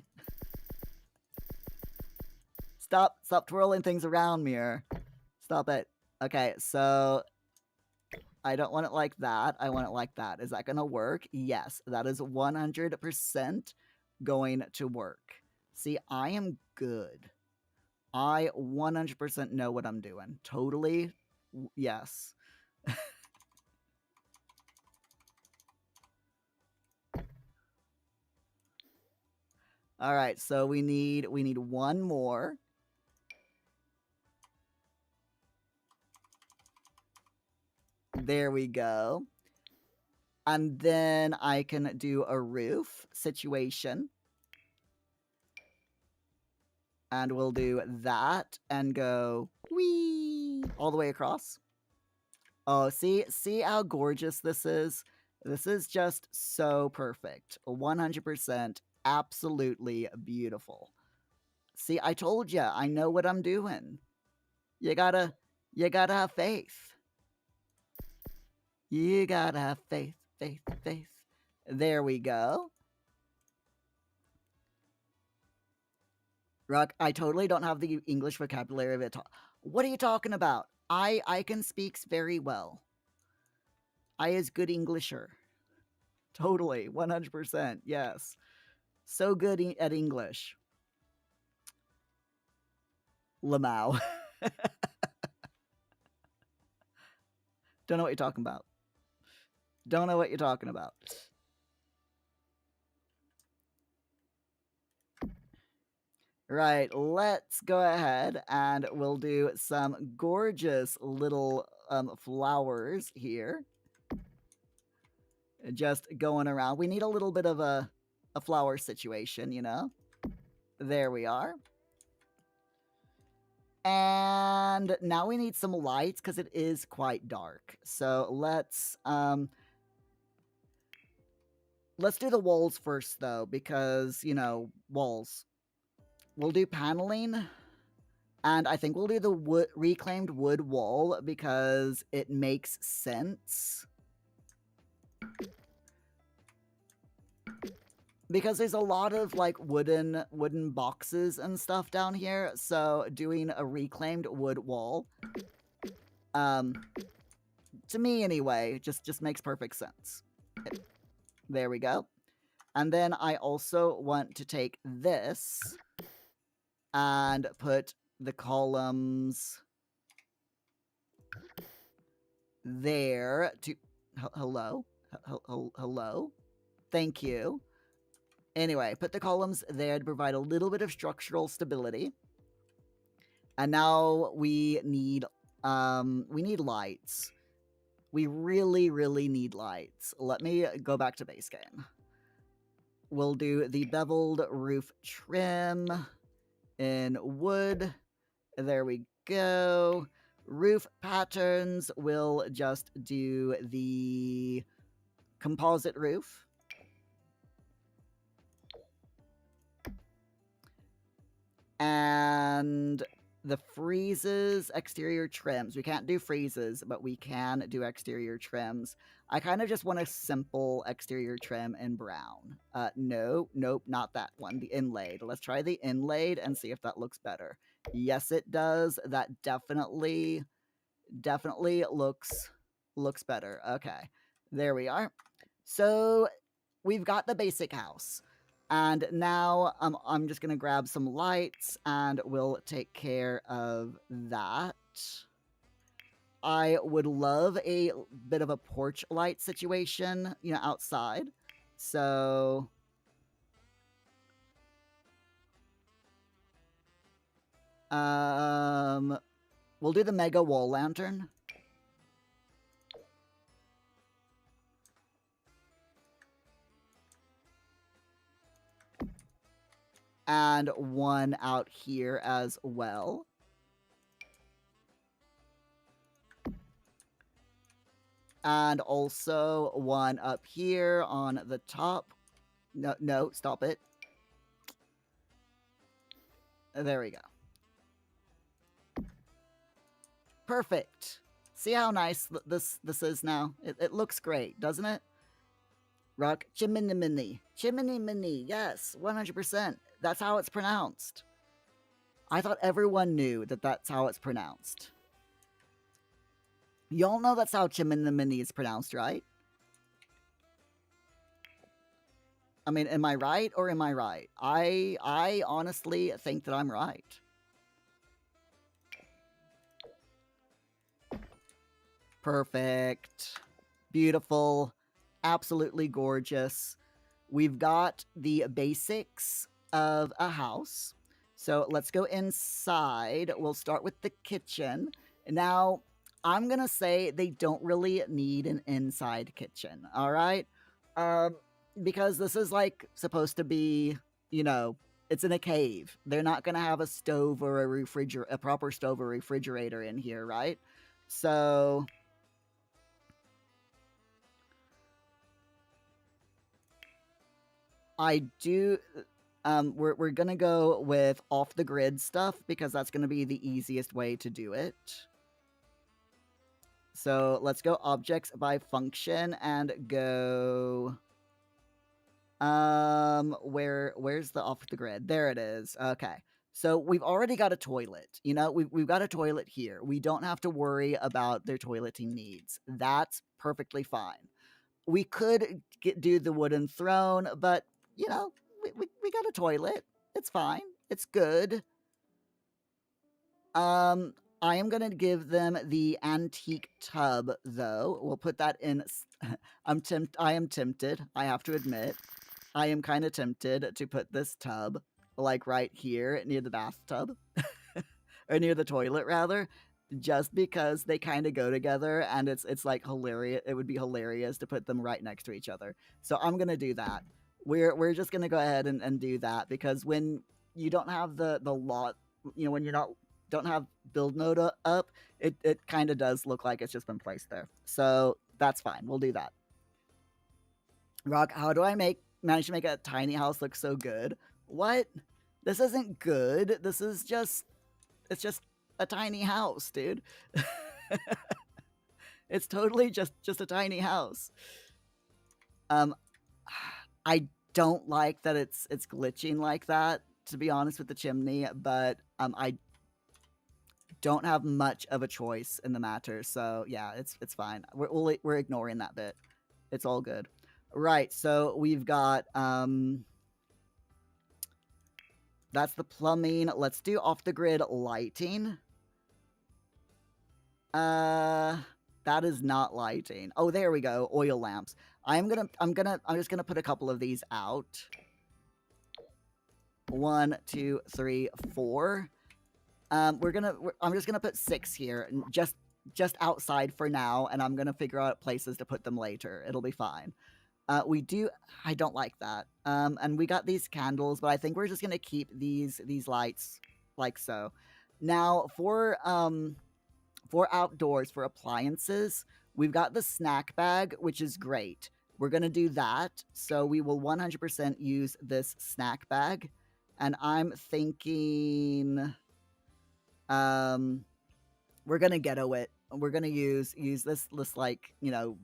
Stop twirling things around, Mirror. Stop it. Okay, so I don't want it like that. I want it like that. Is that gonna work? Yes, that is 100% going to work. See, I am good. I 100% know what I'm doing. Totally, yes. All right, so we need one more. There we go. And then I can do a roof situation. And we'll do that and go whee all the way across. Oh, see how gorgeous this is? This is just so perfect. 100% absolutely beautiful. See, I told you, I know what I'm doing. You gotta have faith. You gotta have faith, faith, faith. There we go. Rock, I totally don't have the English vocabulary of it. What are you talking about? I can speaks very well. I is good Englisher. Totally, 100%, yes. So good at English. Lamau. Don't know what you're talking about. Don't know what you're talking about. Right, let's go ahead and we'll do some gorgeous little flowers here. Just going around. We need a little bit of a flower situation, you know? There we are. And now we need some lights because it is quite dark. So let's do the walls first though, because, you know, walls. We'll do paneling. And I think we'll do the reclaimed wood wall because it makes sense. Because there's a lot of like wooden boxes and stuff down here, so doing a reclaimed wood wall, to me anyway, just makes perfect sense. There we go. And then I also want to take this and put the columns there to hello. Thank you. Anyway, put the columns there to provide a little bit of structural stability. And now we need lights. We really, really need lights. Let me go back to base game. We'll do the beveled roof trim in wood. There we go. Roof patterns, we'll just do the composite roof. And the freezes, exterior trims. We can't do freezes, but we can do exterior trims. I kind of just want a simple exterior trim in brown. No, nope, not that one. The inlaid. Let's try the inlaid and see if that looks better. Yes, it does. That definitely looks better. Okay, there we are. So we've got the basic house. And now I'm just going to grab some lights and we'll take care of that. I would love a bit of a porch light situation, you know, outside. So We'll do the mega wall lantern. And one out here as well. And also one up here on the top. No, stop it. There we go. Perfect. See how nice this is now? It looks great, doesn't it? Rock Chimney. Chimney, yes, 100%. That's how it's pronounced. I thought everyone knew that that's how it's pronounced. Y'all know that's how Chimney is pronounced, right? I mean, am I right or am I right? I honestly think that I'm right. Perfect. Beautiful. Absolutely gorgeous. We've got the basics of a house. So let's go inside. We'll start with the kitchen. Now, I'm going to say they don't really need an inside kitchen, all right? Because this is like supposed to be, you know, it's in a cave. They're not going to have a stove or a proper stove or refrigerator in here, right? So I do we're going to go with off the grid stuff because that's going to be the easiest way to do it. So let's go objects by function and go where's the off the grid? There it is. Okay. So we've already got a toilet. You know, we've got a toilet here. We don't have to worry about their toileting needs. That's perfectly fine. We could do the wooden throne, but you know, we got a toilet. It's fine. It's good. I am going to give them the antique tub, though. We'll put that in. I am tempted. I have to admit. I am kind of tempted to put this tub, like, right here near the bathtub. Or near the toilet, rather. Just because they kind of go together, and it's like hilarious. It would be hilarious to put them right next to each other. So I'm going to do that. We're just going to go ahead and do that, because when you don't have the lot, you know, when you're not don't have build mode up, it kind of does look like it's just been placed there. So that's fine. We'll do that. Rock, how do I manage to make a tiny house look so good? What? This isn't good. This is just, it's just a tiny house, dude. It's totally just a tiny house. I don't like that it's glitching like that, to be honest with the chimney, but I don't have much of a choice in the matter. So yeah, it's fine. We're ignoring that bit. It's all good. Right, so we've got that's the plumbing. Let's do off the grid lighting. That is not lighting. Oh, there we go. Oil lamps. I'm just gonna put a couple of these out. 1, 2, 3, 4. I'm just gonna put 6 here, just outside for now, and I'm gonna figure out places to put them later. It'll be fine. I don't like that. And we got these candles, but I think we're just gonna keep these lights like so. Now for outdoors, for appliances, we've got the snack bag, which is great. We're gonna do that, so we will 100% use this snack bag, and I'm thinking, we're gonna ghetto it. We're gonna use this like, you know,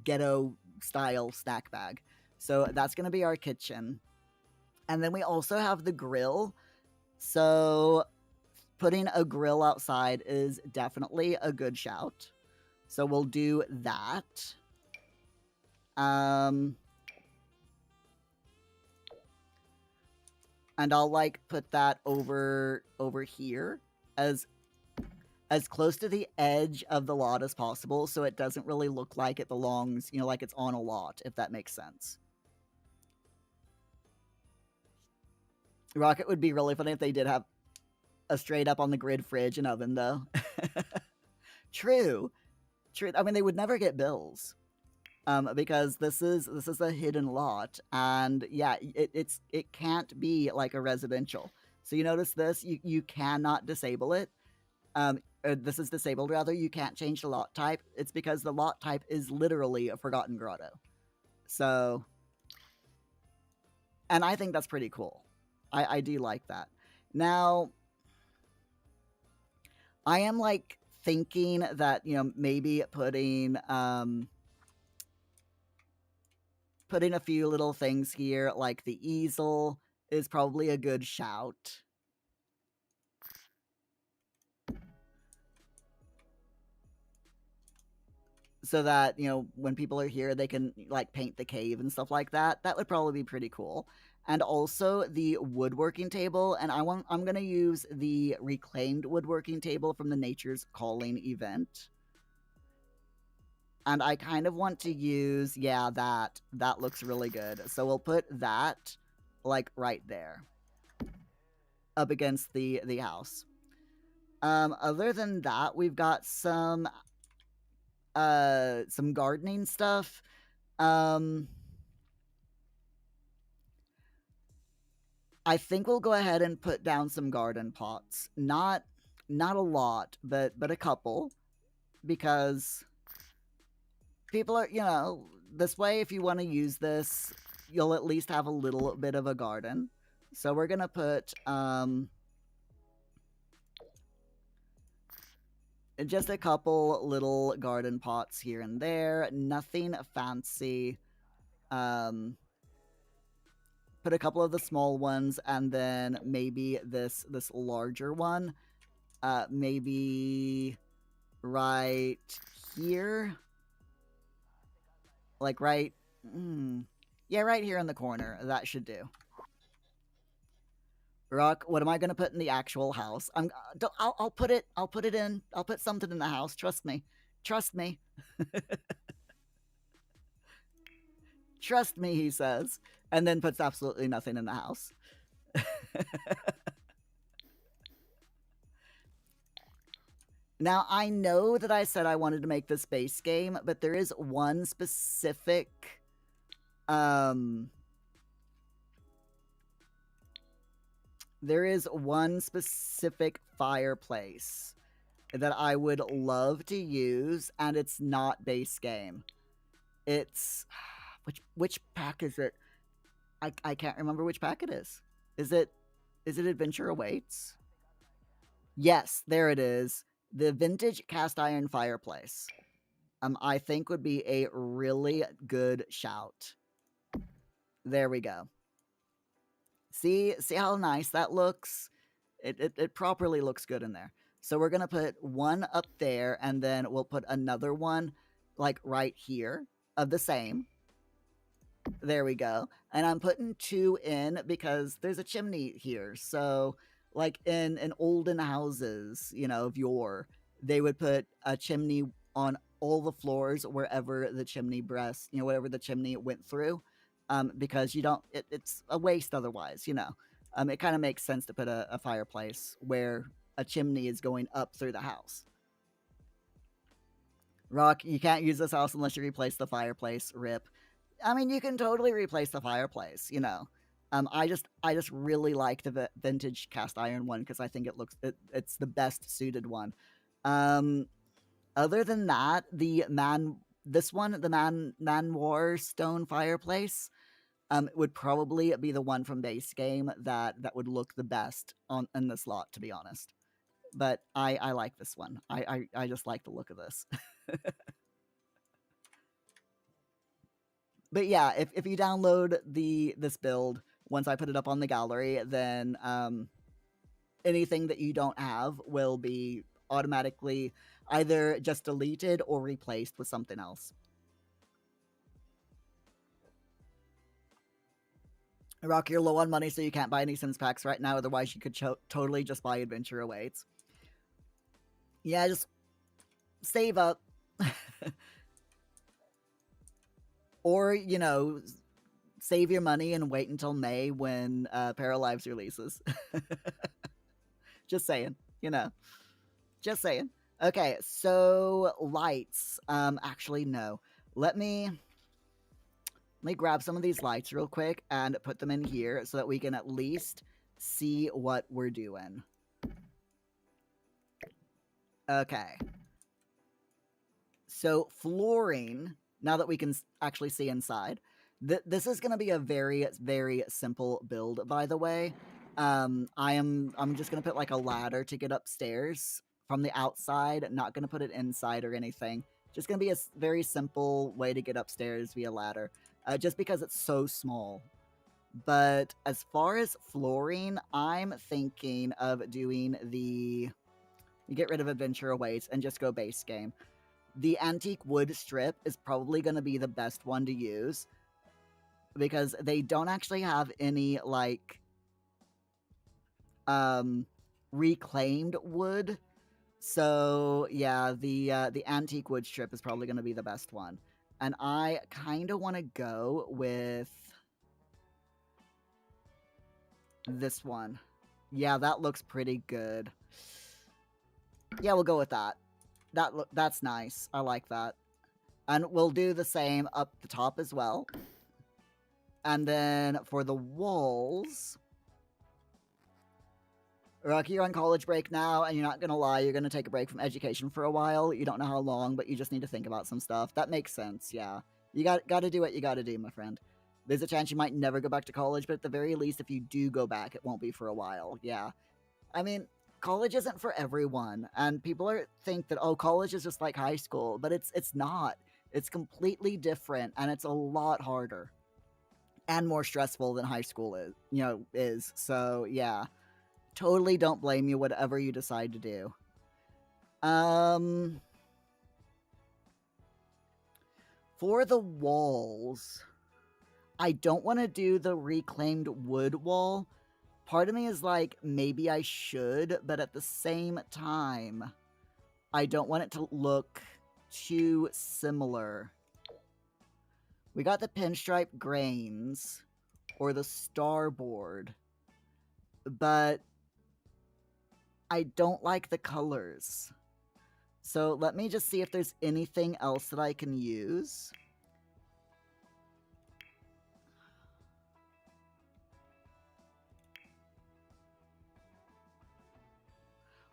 ghetto style snack bag. So that's gonna be our kitchen. And then we also have the grill. So putting a grill outside is definitely a good shout. So we'll do that. And I'll like put that over here as close to the edge of the lot as possible, so it doesn't really look like it belongs, you know, like it's on a lot, if that makes sense. Rocket would be really funny if they did have a straight up on the grid fridge and oven, though. True. I mean, they would never get bills. Because this is a hidden lot, and yeah, it can't be like a residential. So you notice this, you cannot disable it. This is disabled rather. You can't change the lot type. It's because the lot type is literally a Forgotten Grotto. So, and I think that's pretty cool. I do like that. Now, I am like thinking that, you know, maybe putting a few little things here, like the easel, is probably a good shout. So that, you know, when people are here, they can, like, paint the cave and stuff like that. That would probably be pretty cool. And also the woodworking table, and I'm gonna use the reclaimed woodworking table from the Nature's Calling event. And I kind of want to use, yeah, that looks really good. So we'll put that, like, right there, up against the house. Other than that, we've got some gardening stuff. I think we'll go ahead and put down some garden pots. Not a lot, but a couple, because people are, you know, this way, if you want to use this, you'll at least have a little bit of a garden. So we're gonna put just a couple little garden pots here and there. Nothing fancy. Put a couple of the small ones, and then maybe this larger one. Maybe right here. Like right... yeah, right here in the corner. That should do. Rock, what am I gonna put in the actual house? I'll put it in. I'll put something in the house. Trust me. Trust me. Trust me, he says, and then puts absolutely nothing in the house. Now, I know that I said I wanted to make this base game, but there is one specific fireplace that I would love to use, and it's not base game. It's... which pack is it? I can't remember which pack it is. Is it Adventure Awaits? Yes, there it is. The vintage cast iron fireplace. I think would be a really good shout. There we go. See how nice that looks? It properly looks good in there. So we're gonna put one up there, and then we'll put another one like right here of the same. There we go. And I'm putting two in because there's a chimney here. So, like in olden houses, you know, of yore, they would put a chimney on all the floors wherever the chimney breast, you know, whatever the chimney went through, because you don't, it's a waste otherwise, you know. It kind of makes sense to put a fireplace where a chimney is going up through the house. Rock, you can't use this house unless you replace the fireplace. Rip. I mean, you can totally replace the fireplace, you know. I just really like the vintage cast iron one because I think it's the best suited one. Other than that, the Manoir stone fireplace, would probably be the one from base game that would look the best in this lot, to be honest. But I like this one. I just like the look of this. But yeah, if you download this build, once I put it up on the gallery, then anything that you don't have will be automatically either just deleted or replaced with something else. Rock, you're low on money, so you can't buy any Sims packs right now. Otherwise, you could totally just buy Adventure Awaits. Yeah, just save up. Or, you know, save your money and wait until May when Paralives releases. Just saying, you know. Just saying. Okay, so lights. Actually, no. Let me grab some of these lights real quick and put them in here so that we can at least see what we're doing. Okay. So flooring, now that we can actually see inside, this is going to be a very, very simple build, by the way. I'm just going to put like a ladder to get upstairs from the outside, not going to put it inside or anything. Just going to be a very simple way to get upstairs via ladder, just because it's so small. But as far as flooring, I'm thinking of doing you get rid of Adventure Awaits and just go base game. The antique wood strip is probably going to be the best one to use because they don't actually have any like reclaimed wood. So yeah, the antique wood strip is probably going to be the best one. And I kind of want to go with this one. Yeah, that looks pretty good. Yeah, we'll go with that. That's nice. I like that. And we'll do the same up the top as well. And then for the walls... Rocky, you're on college break now, and you're not gonna lie, you're gonna take a break from education for a while. You don't know how long, but you just need to think about some stuff. That makes sense, yeah. You gotta do what you gotta do, my friend. There's a chance you might never go back to college, but at the very least, if you do go back, it won't be for a while, yeah. I mean, college isn't for everyone, and people think that, oh, college is just like high school, but it's not. It's completely different, and it's a lot harder and more stressful than high school is. So, yeah. Totally don't blame you, whatever you decide to do. For the walls, I don't want to do the reclaimed wood wall. Part of me is like, maybe I should, but at the same time, I don't want it to look too similar. We got the pinstripe grains, or the starboard, but I don't like the colors. So let me just see if there's anything else that I can use.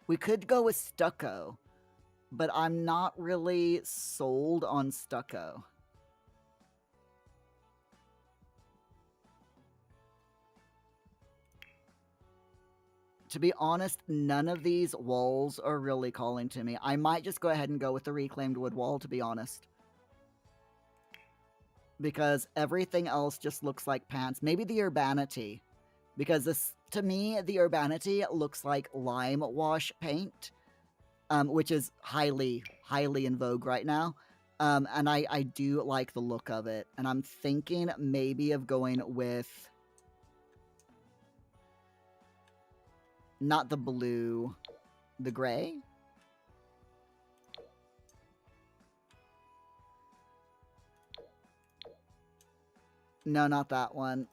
We could go with stucco, but I'm not really sold on stucco. To be honest, none of these walls are really calling to me. I might just go ahead and go with the reclaimed wood wall, to be honest. Because everything else just looks like pants. Maybe the urbanity. Because this, to me, the urbanity looks like lime wash paint. Which is highly, highly in vogue right now. And I do like the look of it. And I'm thinking maybe of going with... not the blue, the gray? No, not that one.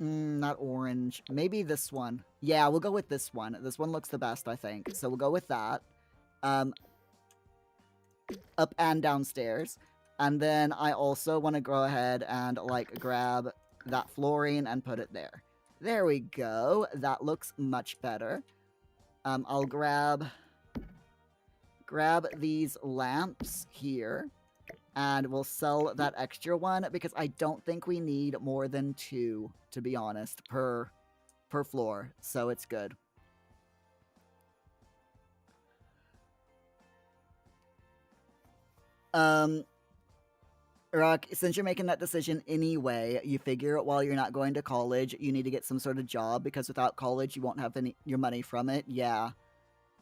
Not orange. Maybe this one. Yeah, we'll go with this one. This one looks the best, I think. So we'll go with that. Up and downstairs. And then I also want to go ahead and, like, grab that flooring and put it there. There we go. That looks much better. I'll grab these lamps here. And we'll sell that extra one because I don't think we need more than 2, to be honest, per floor. So it's good. Rock, since you're making that decision anyway, you figure while you're not going to college, you need to get some sort of job because without college, you won't have your money from it. Yeah.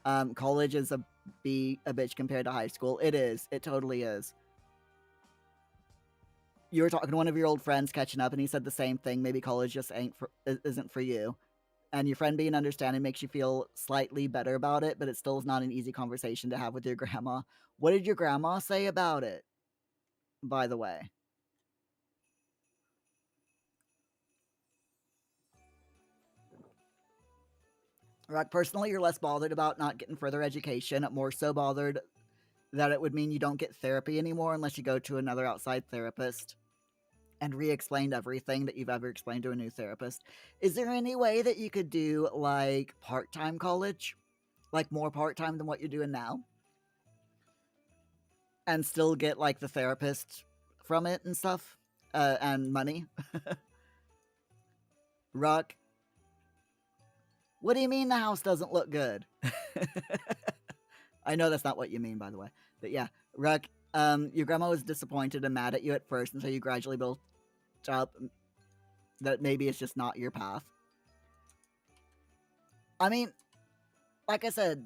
College is a bitch compared to high school. It is. It totally is. You were talking to one of your old friends catching up, and he said the same thing. Maybe college just isn't for you. And your friend being understanding makes you feel slightly better about it, but it still is not an easy conversation to have with your grandma. What did your grandma say about it, by the way? Rock, personally, you're less bothered about not getting further education, more so bothered that it would mean you don't get therapy anymore unless you go to another outside therapist and re-explained everything that you've ever explained to a new therapist. Is there any way that you could do like part-time college? Like more part-time than what you're doing now? And still get like the therapist from it and stuff? And money? Ruck, what do you mean the house doesn't look good? I know that's not what you mean, by the way. But yeah, Ruck, your grandma was disappointed and mad at you at first until you gradually built up that maybe it's just not your path. I mean, like I said,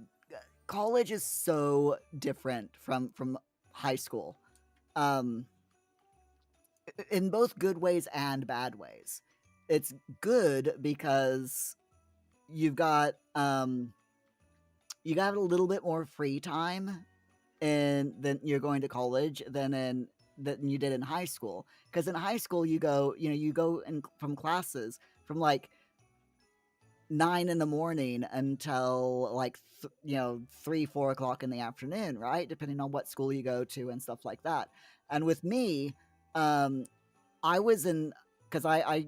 college is so different from high school. In both good ways and bad ways. It's good because you've got you got a little bit more free time and then you're going to college than you did in high school. Because in high school you go from classes from like 9 in the morning until like 3-4 o'clock in the afternoon, right? Depending on what school you go to and stuff like that. And with me, I was in because I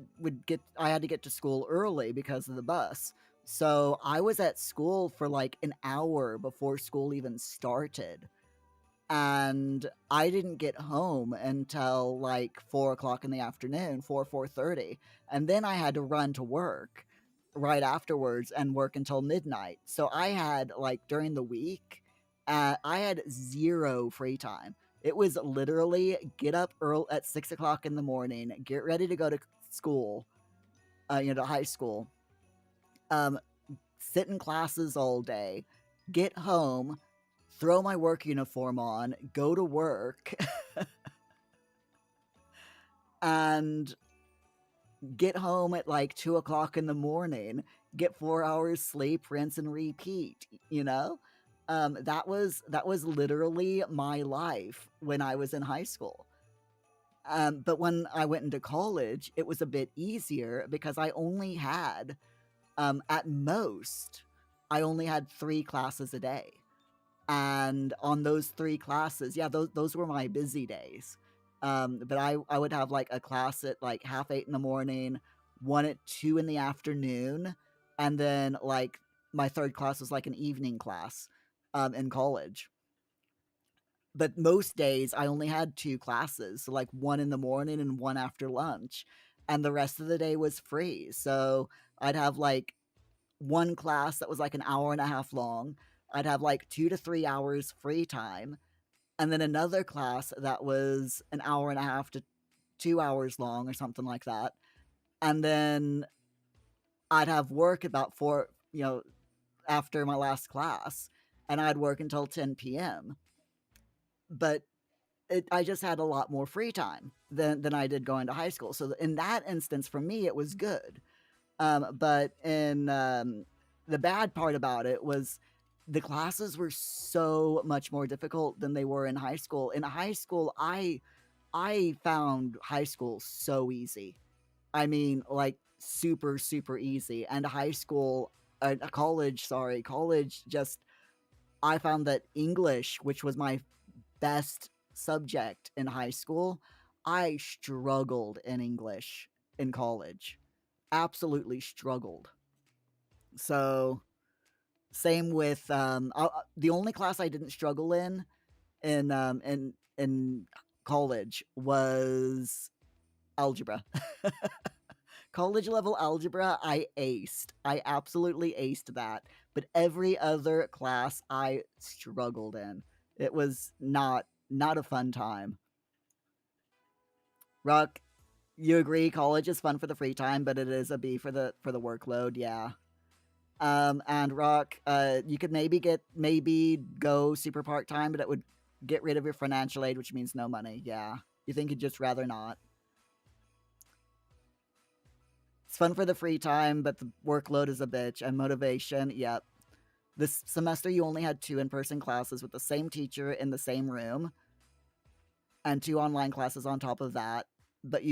had to get to school early because of the bus. So I was at school for like an hour before school even started. And I didn't get home until like 4 o'clock in the afternoon, 4:30. And then I had to run to work right afterwards and work until midnight. So I had like during the week, I had zero free time. It was literally get up early at 6 o'clock in the morning, get ready to go to school, to high school, sit in classes all day, get home, throw my work uniform on, go to work, and get home at like 2 o'clock in the morning, get 4 hours sleep, rinse and repeat, that was literally my life when I was in high school. But when I went into college, it was a bit easier because I only had, at most, I only had 3 classes a day. And on those 3 classes, yeah, those were my busy days. But I would have like a class at like 7:30 in the morning, one at 2 in the afternoon, and then like my third class was like an evening class in college. But most days I only had 2 classes, so like one in the morning and one after lunch, and the rest of the day was free. So I'd have like one class that was like an hour and a half long. I'd have like 2 to 3 hours free time, and then another class that was an hour and a half to 2 hours long or something like that. And then I'd have work about 4, after my last class, and I'd work until 10 p.m. But I just had a lot more free time than I did going to high school. So in that instance, for me, it was good. But in the bad part about it was the classes were so much more difficult than they were in high school. In high school, I found high school so easy. I mean, like super, super easy. And college just, I found that English, which was my best subject in high school, I struggled in English in college. Absolutely struggled. So same with the only class I didn't struggle in college was algebra. College level algebra, I aced. I absolutely aced that. But every other class I struggled in. It was not a fun time. Rock, you agree college is fun for the free time, but it is a B for the workload, yeah. And Rock, you could maybe go super part time, but it would get rid of your financial aid, which means no money. Yeah, you think you'd just rather not. It's fun for the free time, but the workload is a bitch. And motivation, yep. This semester you only had 2 in-person classes with the same teacher in the same room, and 2 online classes on top of that. But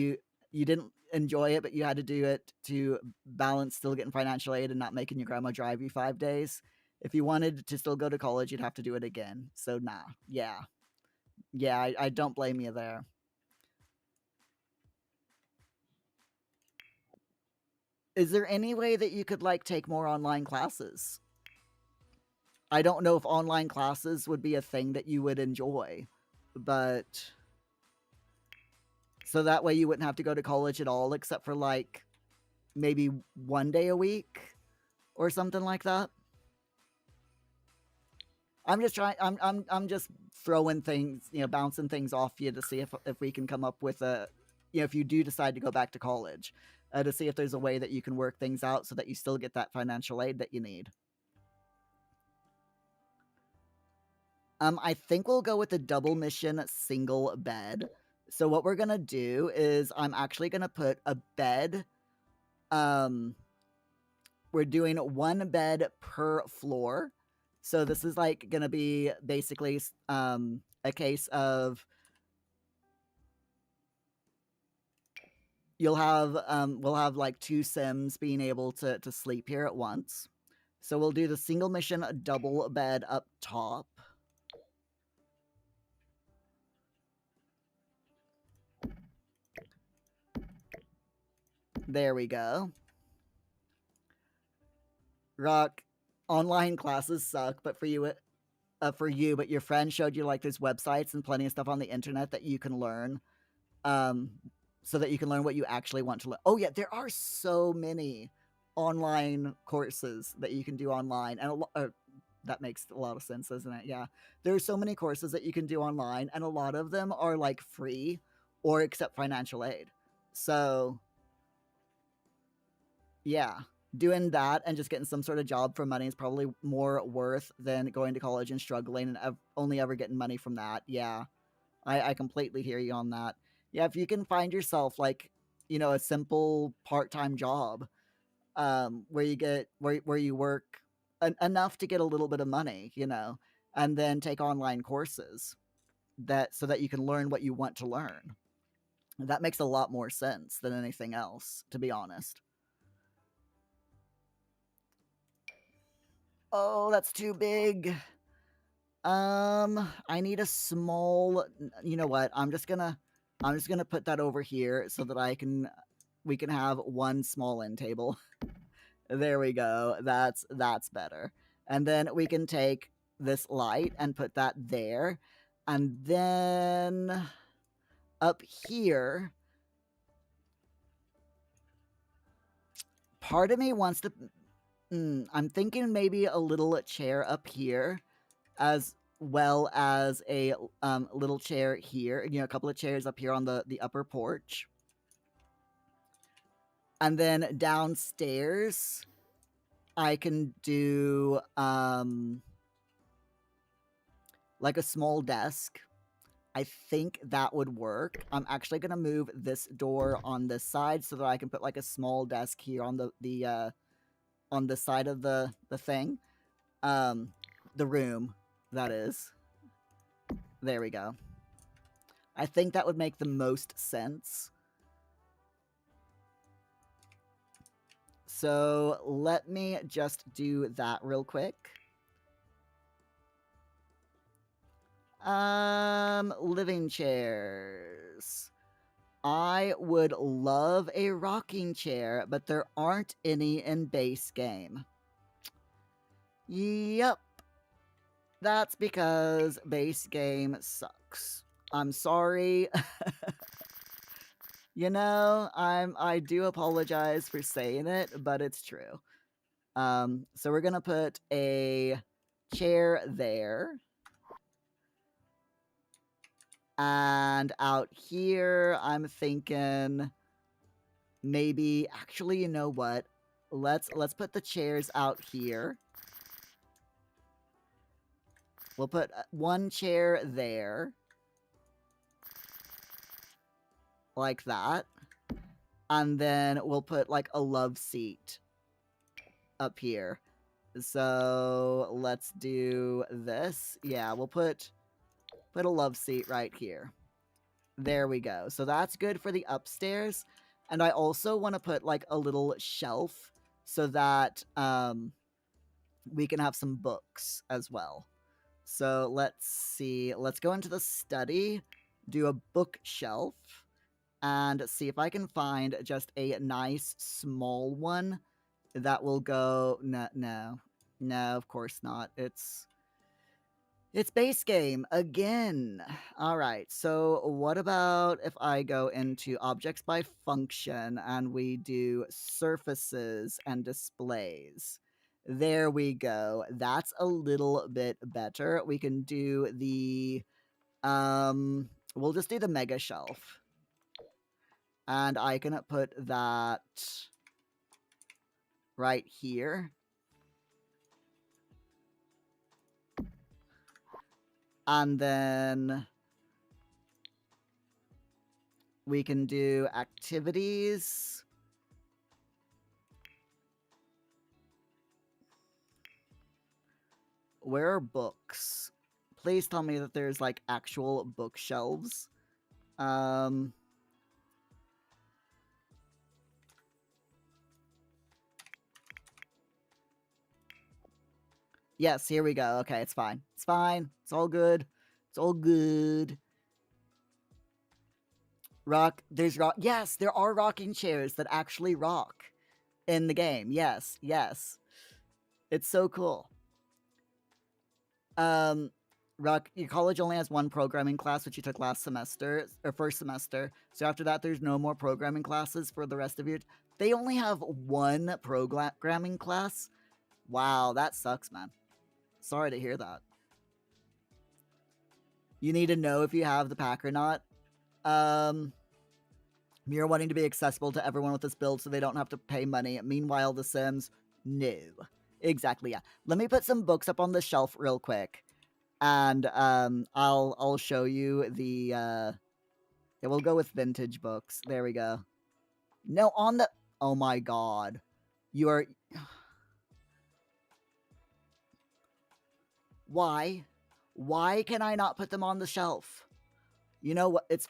you didn't enjoy it, but you had to do it to balance still getting financial aid and not making your grandma drive you 5 days. If you wanted to still go to college, you'd have to do it again. So nah, yeah. Yeah, I don't blame you there. Is there any way that you could like take more online classes? I don't know if online classes would be a thing that you would enjoy, but so that way you wouldn't have to go to college at all except for like maybe 1 day a week or something like that. I'm just trying. I'm just throwing things, bouncing things off you to see if we can come up with a, if you do decide to go back to college, to see if there's a way that you can work things out so that you still get that financial aid that you need. I think we'll go with the double mission single bed. So what we're gonna do is I'm actually gonna put a bed. We're doing 1 bed per floor. So this is like gonna be basically a case of we'll have like 2 Sims being able to sleep here at once. So we'll do the single mission double bed up top. There we go. Rock, online classes suck, but for you, but your friend showed you like there's websites and plenty of stuff on the internet that you can learn, so that you can learn what you actually want to learn. Oh yeah, there are so many online courses that you can do online, and that makes a lot of sense, doesn't it? Yeah, there are so many courses that you can do online, and a lot of them are like free or accept financial aid. So yeah, doing that and just getting some sort of job for money is probably more worth than going to college and struggling and only ever getting money from that. Yeah, I completely hear you on that. Yeah, if you can find yourself like, a simple part-time job, where you get where you work enough to get a little bit of money, and then take online courses so that you can learn what you want to learn. That makes a lot more sense than anything else, to be honest. Oh, that's too big. I need a small. You know what? I'm just gonna put that over here so that we can have 1 small end table. There we go. That's better. And then we can take this light and put that there. And then up here, part of me wants to I'm thinking maybe a little chair up here, as well as a little chair here. A couple of chairs up here on the upper porch. And then downstairs, I can do like a small desk. I think that would work. I'm actually gonna move this door on this side so that I can put like a small desk here on the on the side of the thing. The room, that is. There we go. I think that would make the most sense. So let me just do that real quick. Living chairs. I would love a rocking chair, but there aren't any in base game. Yep. That's because base game sucks. I'm sorry. I do apologize for saying it, but it's true. So we're gonna put a chair there. And out here, I'm thinking maybe, actually, you know what? Let's put the chairs out here. We'll put 1 chair there. Like that. And then we'll put like a love seat up here. So let's do this. Yeah, we'll put a love seat right here. There we go. So that's good for the upstairs. And I also want to put like a little shelf so that we can have some books as well. So let's see. Let's go into the study, do a bookshelf, and see if I can find just a nice small one that will go. No, of course not. It's base game again. All right. So what about if I go into objects by function and we do surfaces and displays? There we go. That's a little bit better. We can do the we'll just do the mega shelf. And I can put that right here. And then we can do activities. Where are books? Please tell me that there's like actual bookshelves. Yes, here we go. Okay, it's fine. It's fine. It's all good. It's all good. Rock. There's rock. Yes, there are rocking chairs that actually rock in the game. Yes, yes. It's so cool. Rock, your college only has one programming class, which you took last semester, or first semester. So after that, there's no more programming classes for the rest of your... They only have one programming class? Wow, that sucks, man. Sorry to hear that. You need to know if you have the pack or not. You're wanting to be accessible to everyone with this build so they don't have to pay money. Meanwhile, The Sims, no. Exactly, yeah. Let me put some books up on the shelf real quick. And I'll show you the yeah, we'll go with vintage books. There we go. No, on the... Oh my god. You are... Why? Why can I not put them on the shelf? You know what? It's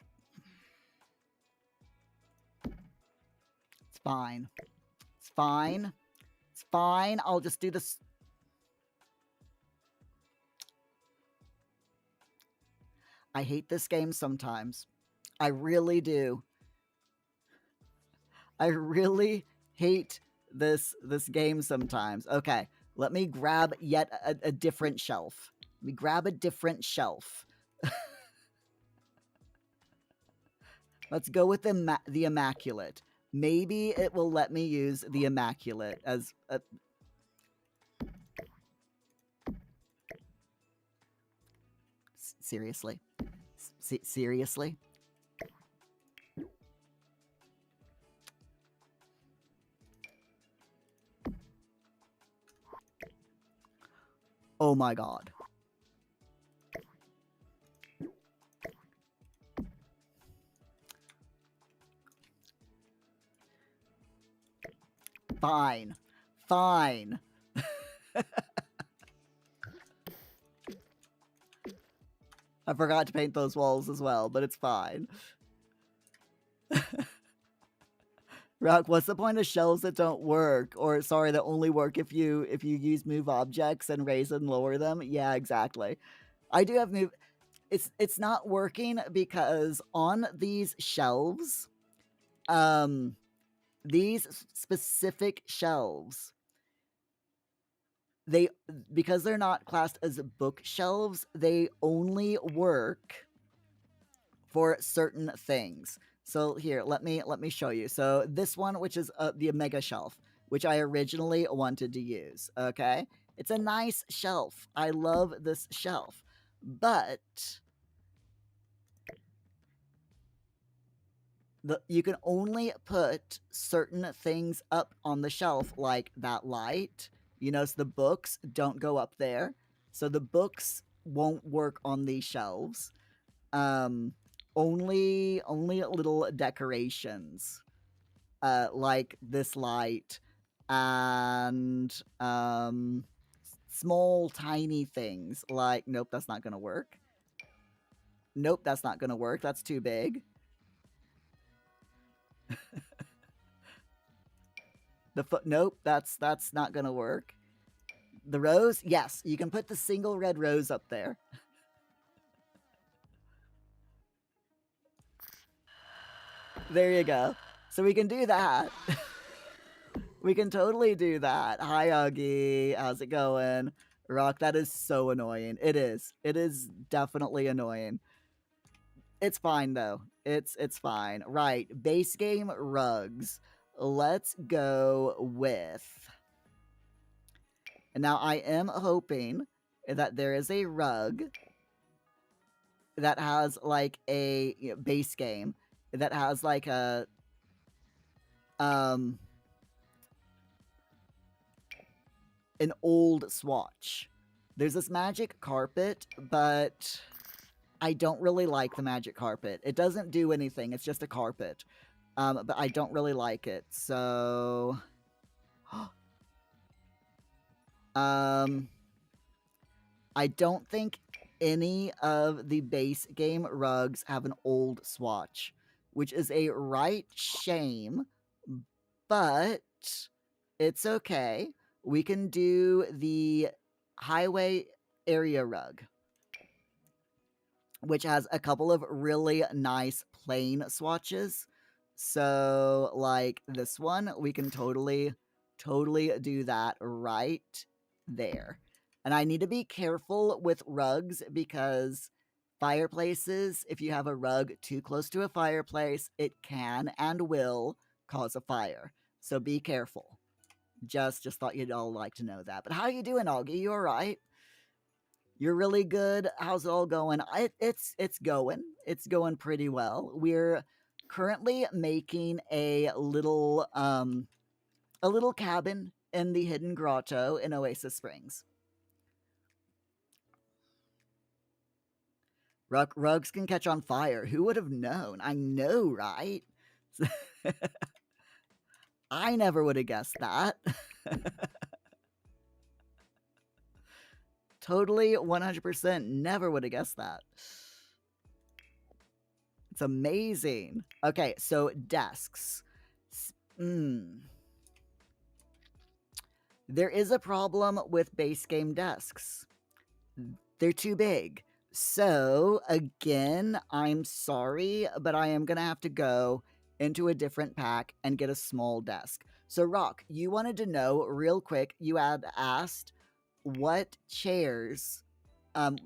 fine. It's fine. It's fine. I'll just do this. I hate this game sometimes. I really do. I really hate this game sometimes. Okay, let me grab yet a different shelf. Let me grab a different shelf. Let's go with the Immaculate. Maybe it will let me use the Immaculate as a... Seriously? Seriously? Oh my god. Fine. Fine. I forgot to paint those walls as well, but it's fine. Rock, what's the point of shelves that don't work? Or sorry, that only work if you use move objects and raise and lower them? Yeah, exactly. I do have move... It's not working because on these shelves, these specific shelves, because they're not classed as bookshelves, they only work for certain things. So here, let me show you. So this one, which is the Omega shelf, which I originally wanted to use, okay? It's a nice shelf. I love this shelf. But you can only put certain things up on the shelf, like that light. You notice the books don't go up there. So the books won't work on these shelves. Only little decorations, like this light and small tiny things like... Nope, that's not gonna work. Nope, that's not gonna work. That's too big. Nope, that's not gonna work. The rose? Yes, you can put the single red rose up there. There you go. So we can do that. We can totally do that. Hi, Augie. How's it going? Rock, that is so annoying. It is. It is definitely annoying. It's fine, though. It's fine. Right. Base game rugs. Let's go with... And now I am hoping that there is a rug that has like a base game that has like a an old swatch. There's this magic carpet, but I don't really like the magic carpet. It doesn't do anything. It's just a carpet. But I don't really like it. So I don't think any of the base game rugs have an old swatch, which is a right shame, but it's okay. We can do the highway area rug, which has a couple of really nice plain swatches. So, like this one, we can totally do that right there. And I need to be careful with rugs because fireplaces, if you have a rug too close to a fireplace, it can and will cause a fire. So be careful. Just thought you'd all like to know that. But how you doing, Augie? You all right? You're really good. How's it all going? It's going. It's going pretty well. We're currently making a little cabin in the hidden grotto in Oasis Springs. Rugs can catch on fire. Who would have known? I know, right? I never would have guessed that. Totally 100% never would have guessed that. It's amazing. Okay, so desks. There is a problem with base game desks. They're too big. So, again, I'm sorry, but I am going to have to go into a different pack and get a small desk. So, Rock, you wanted to know real quick, you had asked what chairs,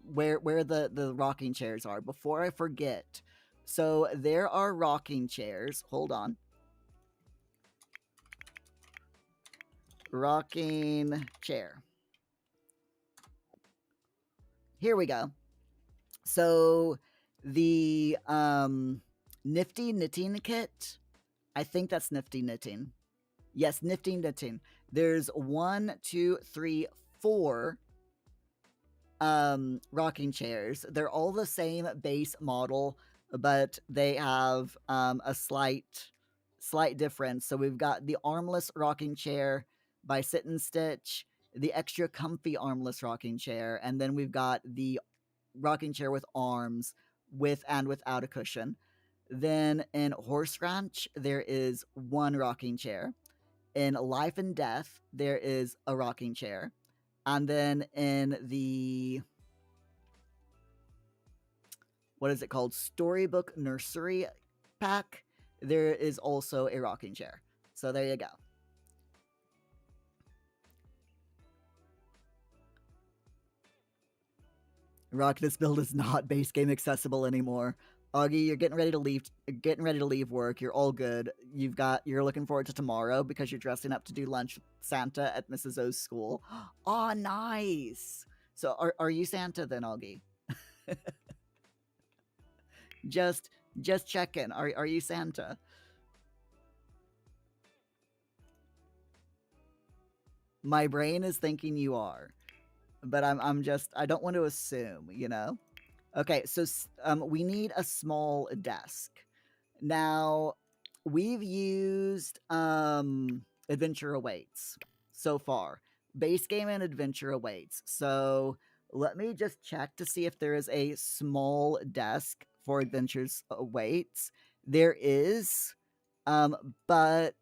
where the rocking chairs are. Before I forget, so there are rocking chairs. Hold on. Rocking chair. Here we go. So the Nifty Knitting Kit, I think that's Nifty Knitting. Yes, Nifty Knitting. There's 1, 2, 3, 4 rocking chairs. They're all the same base model, but they have a slight difference. So we've got the armless rocking chair by Sit and Stitch, the extra comfy armless rocking chair, and then we've got the rocking chair with arms with and without a cushion. Then in Horse Ranch, there is one rocking chair. In Life and Death, there is a rocking chair. And then in the, what is it called? Storybook Nursery pack, there is also a rocking chair. So there you go. Rock, this build is not base game accessible anymore. Augie, you're getting ready to leave work. You're all good. You're looking forward to tomorrow because you're dressing up to do lunch with Santa at Mrs. O's school. Oh, nice. So are you Santa then, Augie? just checking. Are you Santa? My brain is thinking you are. But I don't want to assume, you know? Okay, so we need a small desk. Now, we've used Adventure Awaits so far. Base game and Adventure Awaits. So Let me just check to see if there is a small desk for Adventures Awaits. There is, but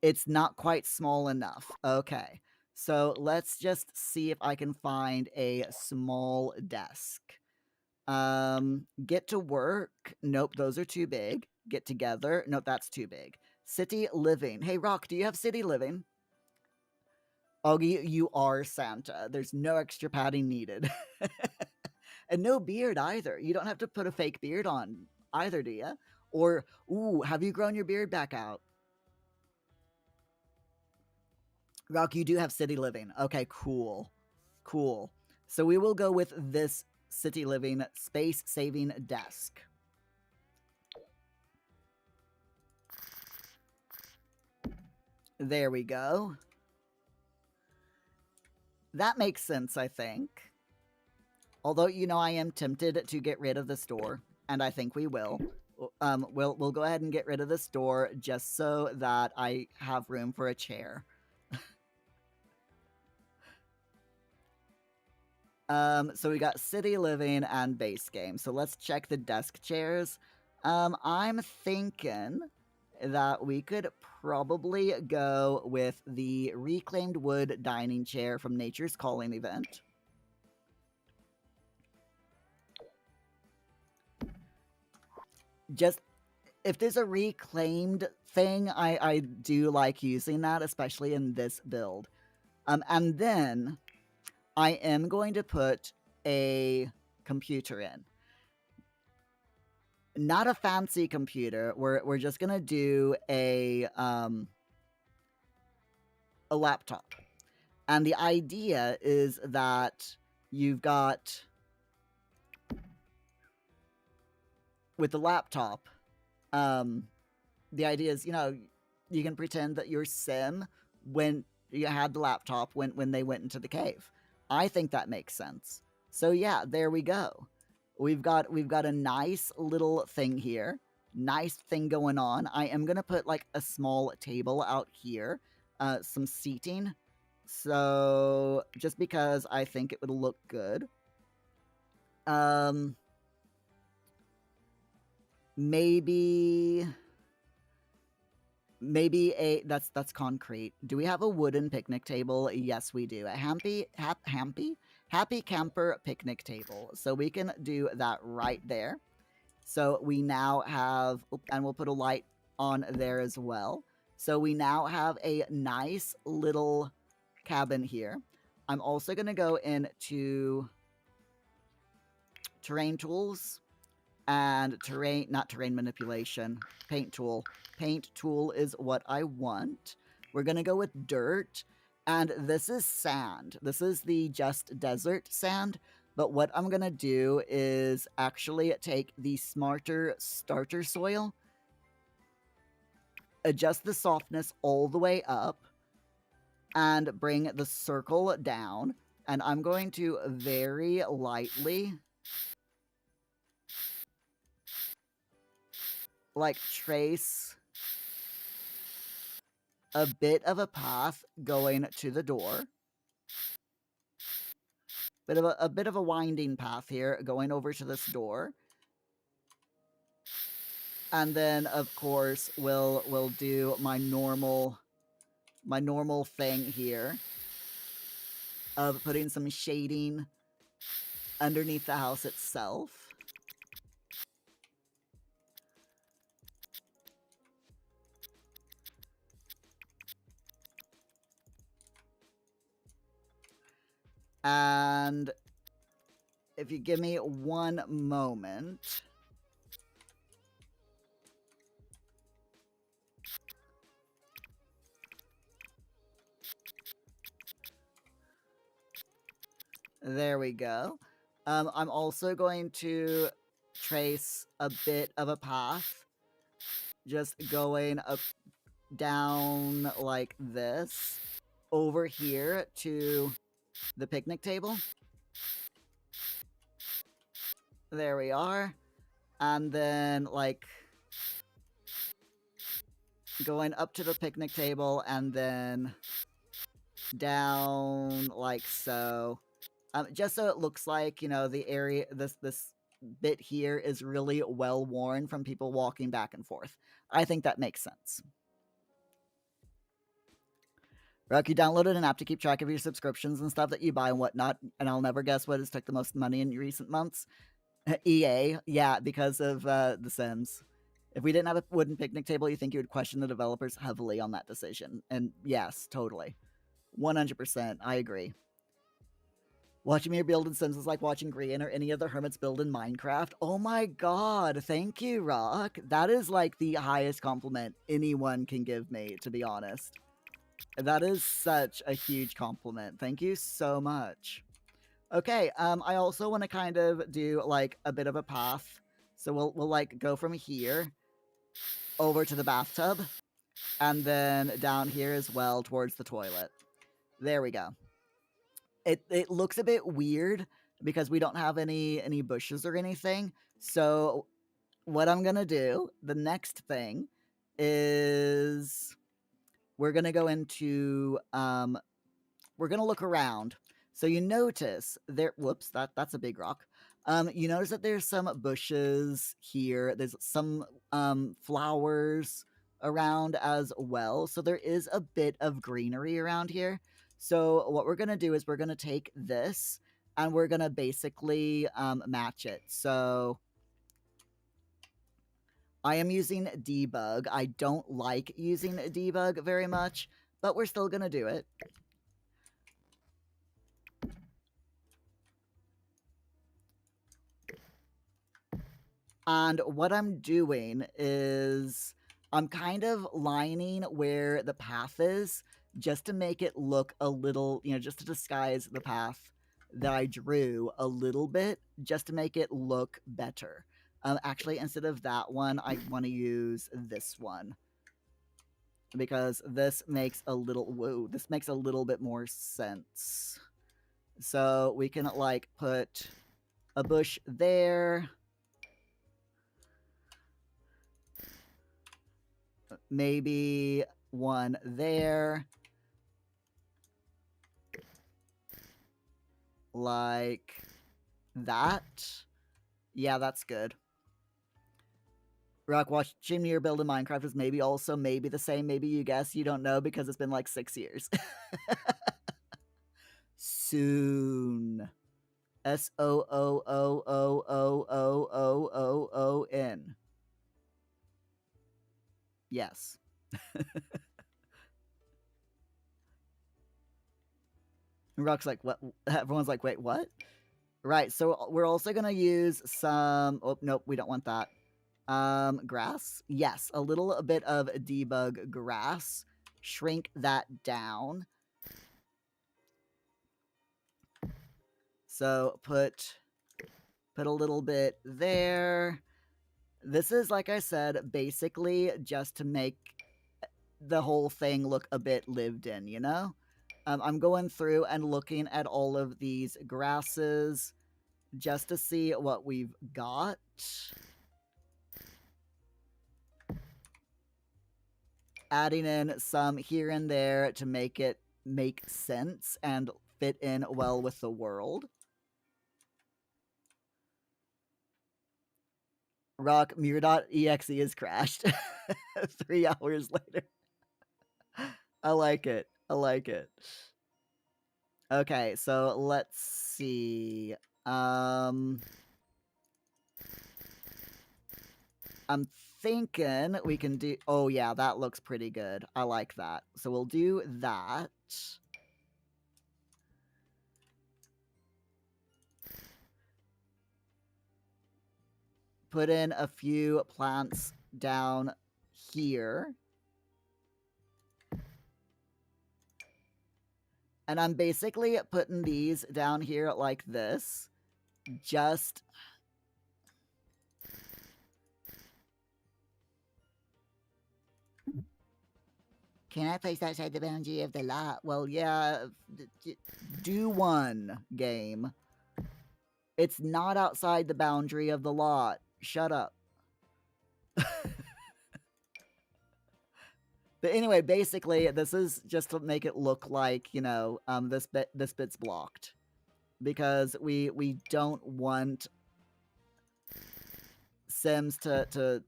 it's not quite small enough. Okay, so let's just see if I can find a small desk. Get to work. Nope, those are too big. Get together. Nope, that's too big. City living. Hey, Rock, do you have city living? Augie, you are Santa. There's no extra padding needed. And no beard either. You don't have to put a fake beard on either, do you? Or, ooh, have you grown your beard back out? Rock, you do have city living. Okay, cool. Cool. So we will go with this city living space saving desk. There we go. That makes sense, I think. Although, you know, I am tempted to get rid of the store, and I think we will. We'll go ahead and get rid of the store just so that I have room for a chair. So we got city living and base game. So let's check the desk chairs. I'm thinking that we could probably go with the reclaimed wood dining chair from Nature's Calling event. Just if there's a reclaimed thing, I do like using that, especially in this build. And then I am going to put a computer in. Not a fancy computer. We're just gonna do a laptop. And the idea is that you've got, with the laptop, the idea is, you know, you can pretend that you're Sim when you had the laptop when they went into the cave. I think that makes sense. So yeah, there we go. We've got a nice little thing here. Nice thing going on. I am gonna put like a small table out here. Some seating. So just because I think it would look good. Maybe a that's concrete. Do we have a wooden picnic table? Yes, we do. A happy camper picnic table. So we can do that right there. So we now have, and we'll put a light on there as well. So we now have a nice little cabin here. I'm also going to go into terrain tools and not terrain manipulation, paint tool. Paint tool is what I want. We're going to go with dirt, and this is sand. This is the Just Desert sand, but what I'm going to do is actually take the Smarter Starter soil, adjust the softness all the way up, and bring the circle down, and I'm going to very lightly like trace a bit of a path going to the door. A bit of a winding path here going over to this door. And then of course we'll do my normal thing here of putting some shading underneath the house itself. And if you give me one moment. There we go. I'm also going to trace a bit of a path. Just going up, down like this. Over here to the picnic table. There we are. And then, like, going up to the picnic table and then down like so. Just so it looks like, you know, the area, this bit here is really well worn from people walking back and forth. I think that makes sense. Rock, you downloaded an app to keep track of your subscriptions and stuff that you buy and whatnot, and I'll never guess what has took the most money in recent months. EA, yeah, because of The Sims. If we didn't have a wooden picnic table, you think you would question the developers heavily on that decision. And yes, totally. 100%, I agree. Watching me build in Sims is like watching Grian or any other hermits build in Minecraft. Oh my god, thank you, Rock. That is like the highest compliment anyone can give me, to be honest. That is such a huge compliment. Thank you so much. Okay, I also want to kind of do like a bit of a path. So we'll like go from here over to the bathtub and then down here as well towards the toilet. There we go. It looks a bit weird because we don't have any bushes or anything. So what I'm gonna do, the next thing, is we're gonna go into we're gonna look around. So you notice there. Whoops, that's a big rock. You notice that there's some bushes here. There's some flowers around as well. So there is a bit of greenery around here. So what we're gonna do is we're gonna take this and we're gonna basically match it. So I am using debug. I don't like using debug very much, but we're still gonna do it. And what I'm doing is I'm kind of lining where the path is just to make it look a little, you know, just to disguise the path that I drew a little bit, just to make it look better. Actually, instead of that one, I want to use this one. Because this makes a little, whoa, this makes a little bit more sense. So we can, like, put a bush there. Maybe one there. Like that. Yeah, that's good. Rock, watching your build in Minecraft is maybe also maybe the same. Maybe you guess. You don't know because it's been like 6 years. Soon. SOOOOOOOOON. Yes. Rock's like, what? Everyone's like, wait, what? Right, so we're also gonna use some, oh, nope, we don't want that. Grass? Yes, a little bit of debug grass. Shrink that down. So put a little bit there. This is, like I said, basically just to make the whole thing look a bit lived in, you know? I'm going through and looking at all of these grasses just to see what we've got. Adding in some here and there to make it make sense and fit in well with the world. Rock, Mirror.exe is crashed 3 hours later. I like it. I like it. Okay, so let's see. I'm thinking we can do... Oh, yeah, that looks pretty good. I like that. So we'll do that. Put in a few plants down here. And I'm basically putting these down here like this. Just... Can I place outside the boundary of the lot? Well, yeah. Do one, game. It's not outside the boundary of the lot. Shut up. But anyway, basically, this is just to make it look like, this bit's blocked. Because we don't want Sims to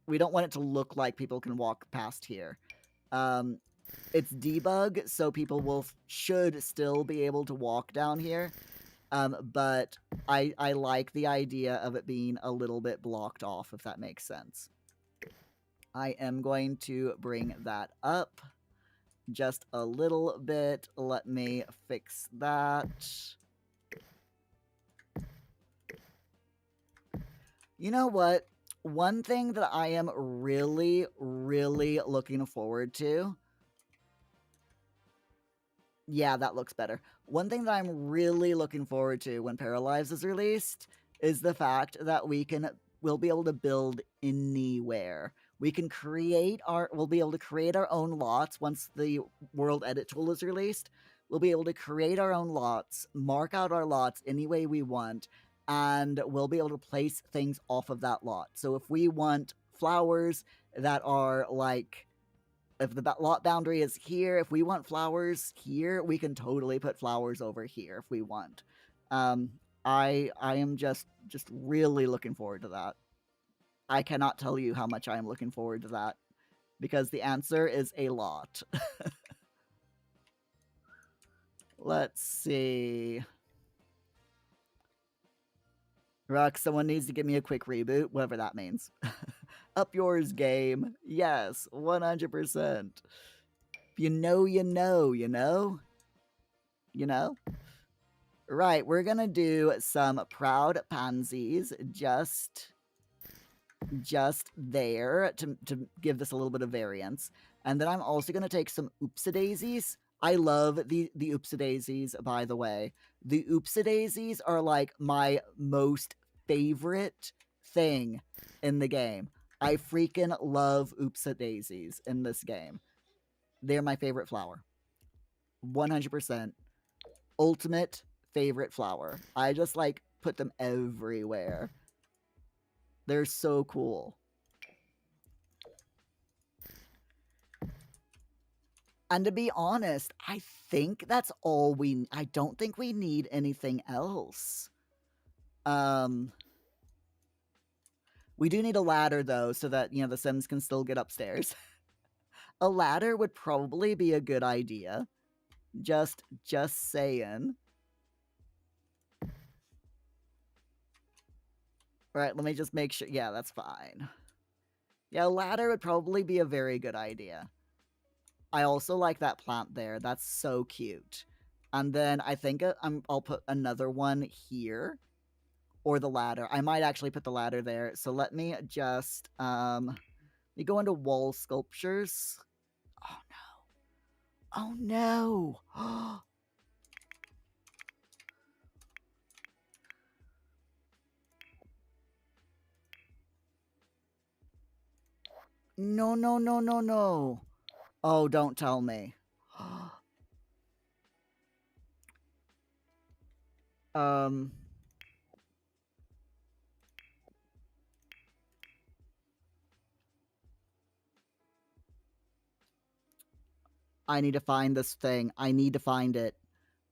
we don't want it to look like people can walk past here. It's debug, so people should still be able to walk down here. But I like the idea of it being a little bit blocked off, if that makes sense. I am going to bring that up just a little bit. Let me fix that. You know what? One thing that I am really, really looking forward to. Yeah, that looks better. One thing that I'm really looking forward to when Paralives is released is the fact that we'll be able to build anywhere. We'll be able to create our own lots once the world edit tool is released. We'll be able to create our own lots, mark out our lots any way we want, and we'll be able to place things off of that lot. So if we want flowers that are like, if the lot boundary is here, if we want flowers here, we can totally put flowers over here if we want. I am just really looking forward to that. I cannot tell you how much I am looking forward to that, because the answer is a lot. Let's see. Ruck, someone needs to give me a quick reboot, whatever that means. Up yours, game. Yes, 100%. If you know, you know, you know? You know? Right, we're gonna do some Proud Pansies just there to give this a little bit of variance. And then I'm also gonna take some Oopsie-daisies. I love the Oopsie-daisies, by the way. The Oopsie-daisies are like my most favorite thing in the game. I freaking love Oopsie-daisies in this game. They're my favorite flower. 100%. Ultimate favorite flower. I just like put them everywhere. They're so cool. And to be honest, I think that's all I don't think we need anything else. We do need a ladder, though, so that, the Sims can still get upstairs. A ladder would probably be a good idea. Just saying. Alright, let me just make sure. Yeah, that's fine. Yeah, a ladder would probably be a very good idea. I also like that plant there. That's so cute. And then I think I'll put another one here. Or the ladder. I might actually put the ladder there. So let me just let me go into wall sculptures. Oh no. Oh no. No, no, no, no, no. Oh, don't tell me. I need to find this thing. I need to find it.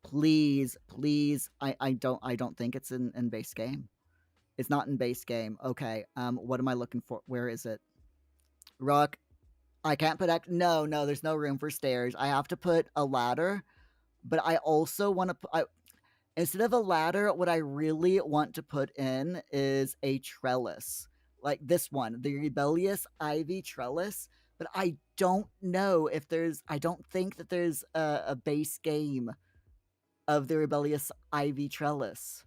Please, please. I don't think it's in base game. It's not in base game. Okay. What am I looking for? Where is it? Ruck. I can't put no, there's no room for stairs. I have to put a ladder, but I also want to put instead of a ladder, what I really want to put in is a trellis. Like this one, the Rebellious Ivy Trellis. But I don't know if I don't think that there's a base game of the Rebellious Ivy Trellis.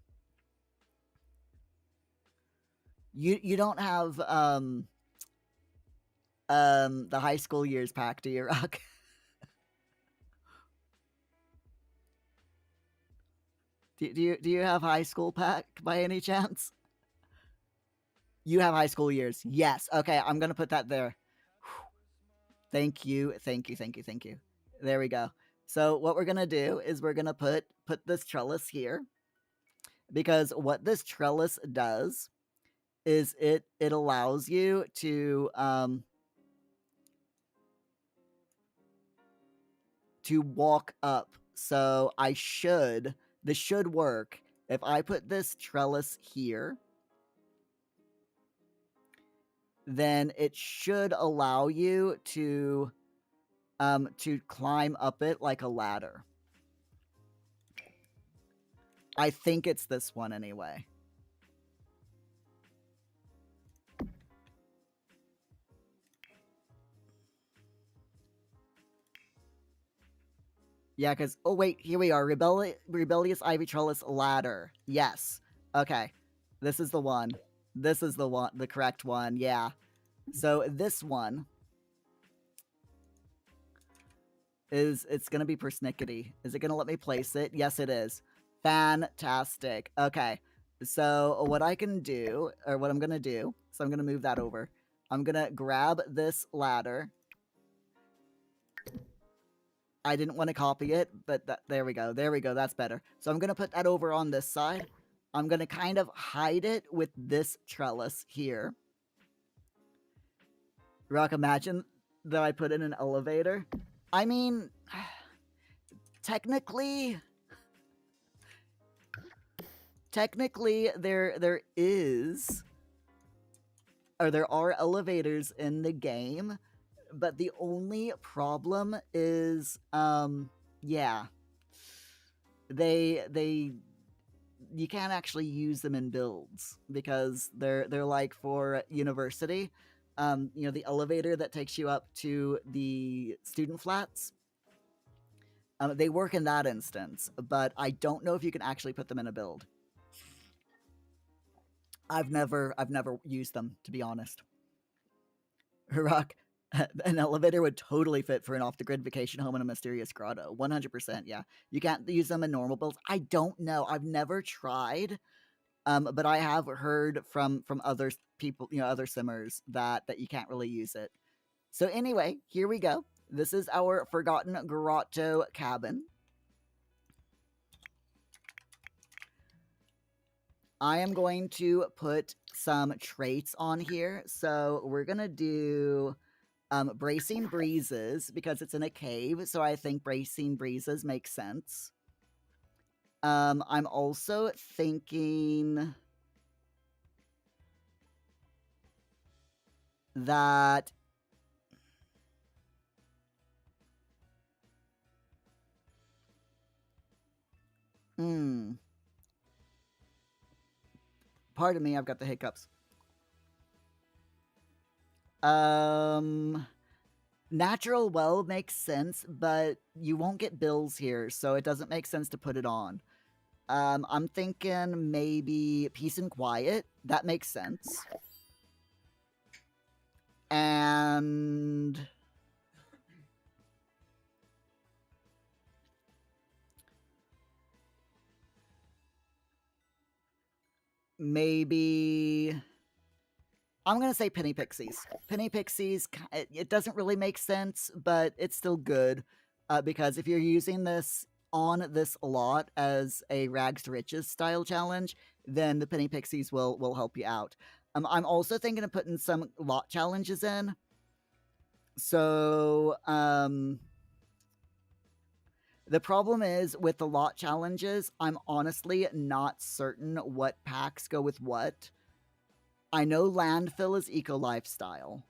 You don't have the high school years pack, do you, Rock? do you have high school pack by any chance? You have high school years. Yes. Okay, I'm gonna put that there. Thank you. There we go. So what we're gonna do is we're gonna put this trellis here, because what this trellis does is it allows you to to walk up. So this should work. If I put this trellis here, then it should allow you to climb up it like a ladder. I think it's this one anyway. Yeah, because, oh wait, here we are. Rebellious Ivy Trellis Ladder. Yes. Okay. This is the one. This is the correct one, yeah. So this one it's gonna be persnickety. Is it gonna let me place it? Yes, it is. Fantastic. Okay. So what I can do, or what I'm gonna do, so I'm gonna move that over. I'm gonna grab this ladder. I didn't want to copy it, but there we go. There we go. That's better. So I'm going to put that over on this side. I'm going to kind of hide it with this trellis here. Rock, imagine that I put in an elevator. I mean, technically there are elevators in the game. But the only problem is, yeah, you can't actually use them in builds because they're like for university. You know, the elevator that takes you up to the student flats. They work in that instance, but I don't know if you can actually put them in a build. I've never used them, to be honest. Rock. An elevator would totally fit for an off-the-grid vacation home in a mysterious grotto. 100%, yeah. You can't use them in normal builds. I don't know. I've never tried, but I have heard from other people, you know, other simmers that you can't really use it. So anyway, here we go. This is our Forgotten Grotto cabin. I am going to put some traits on here. So we're going to do... Bracing Breezes, because it's in a cave, so I think Bracing Breezes makes sense. I'm also thinking that pardon me, I've got the hiccups. Natural well makes sense, but you won't get bills here, so it doesn't make sense to put it on. I'm thinking maybe Peace and Quiet. That makes sense. And... maybe... I'm going to say Penny Pixies. Penny Pixies, it doesn't really make sense, but it's still good. Because if you're using this on this lot as a Rags to Riches style challenge, then the Penny Pixies will help you out. I'm also thinking of putting some lot challenges in. So, the problem is with the lot challenges, I'm honestly not certain what packs go with what. I know landfill is eco lifestyle.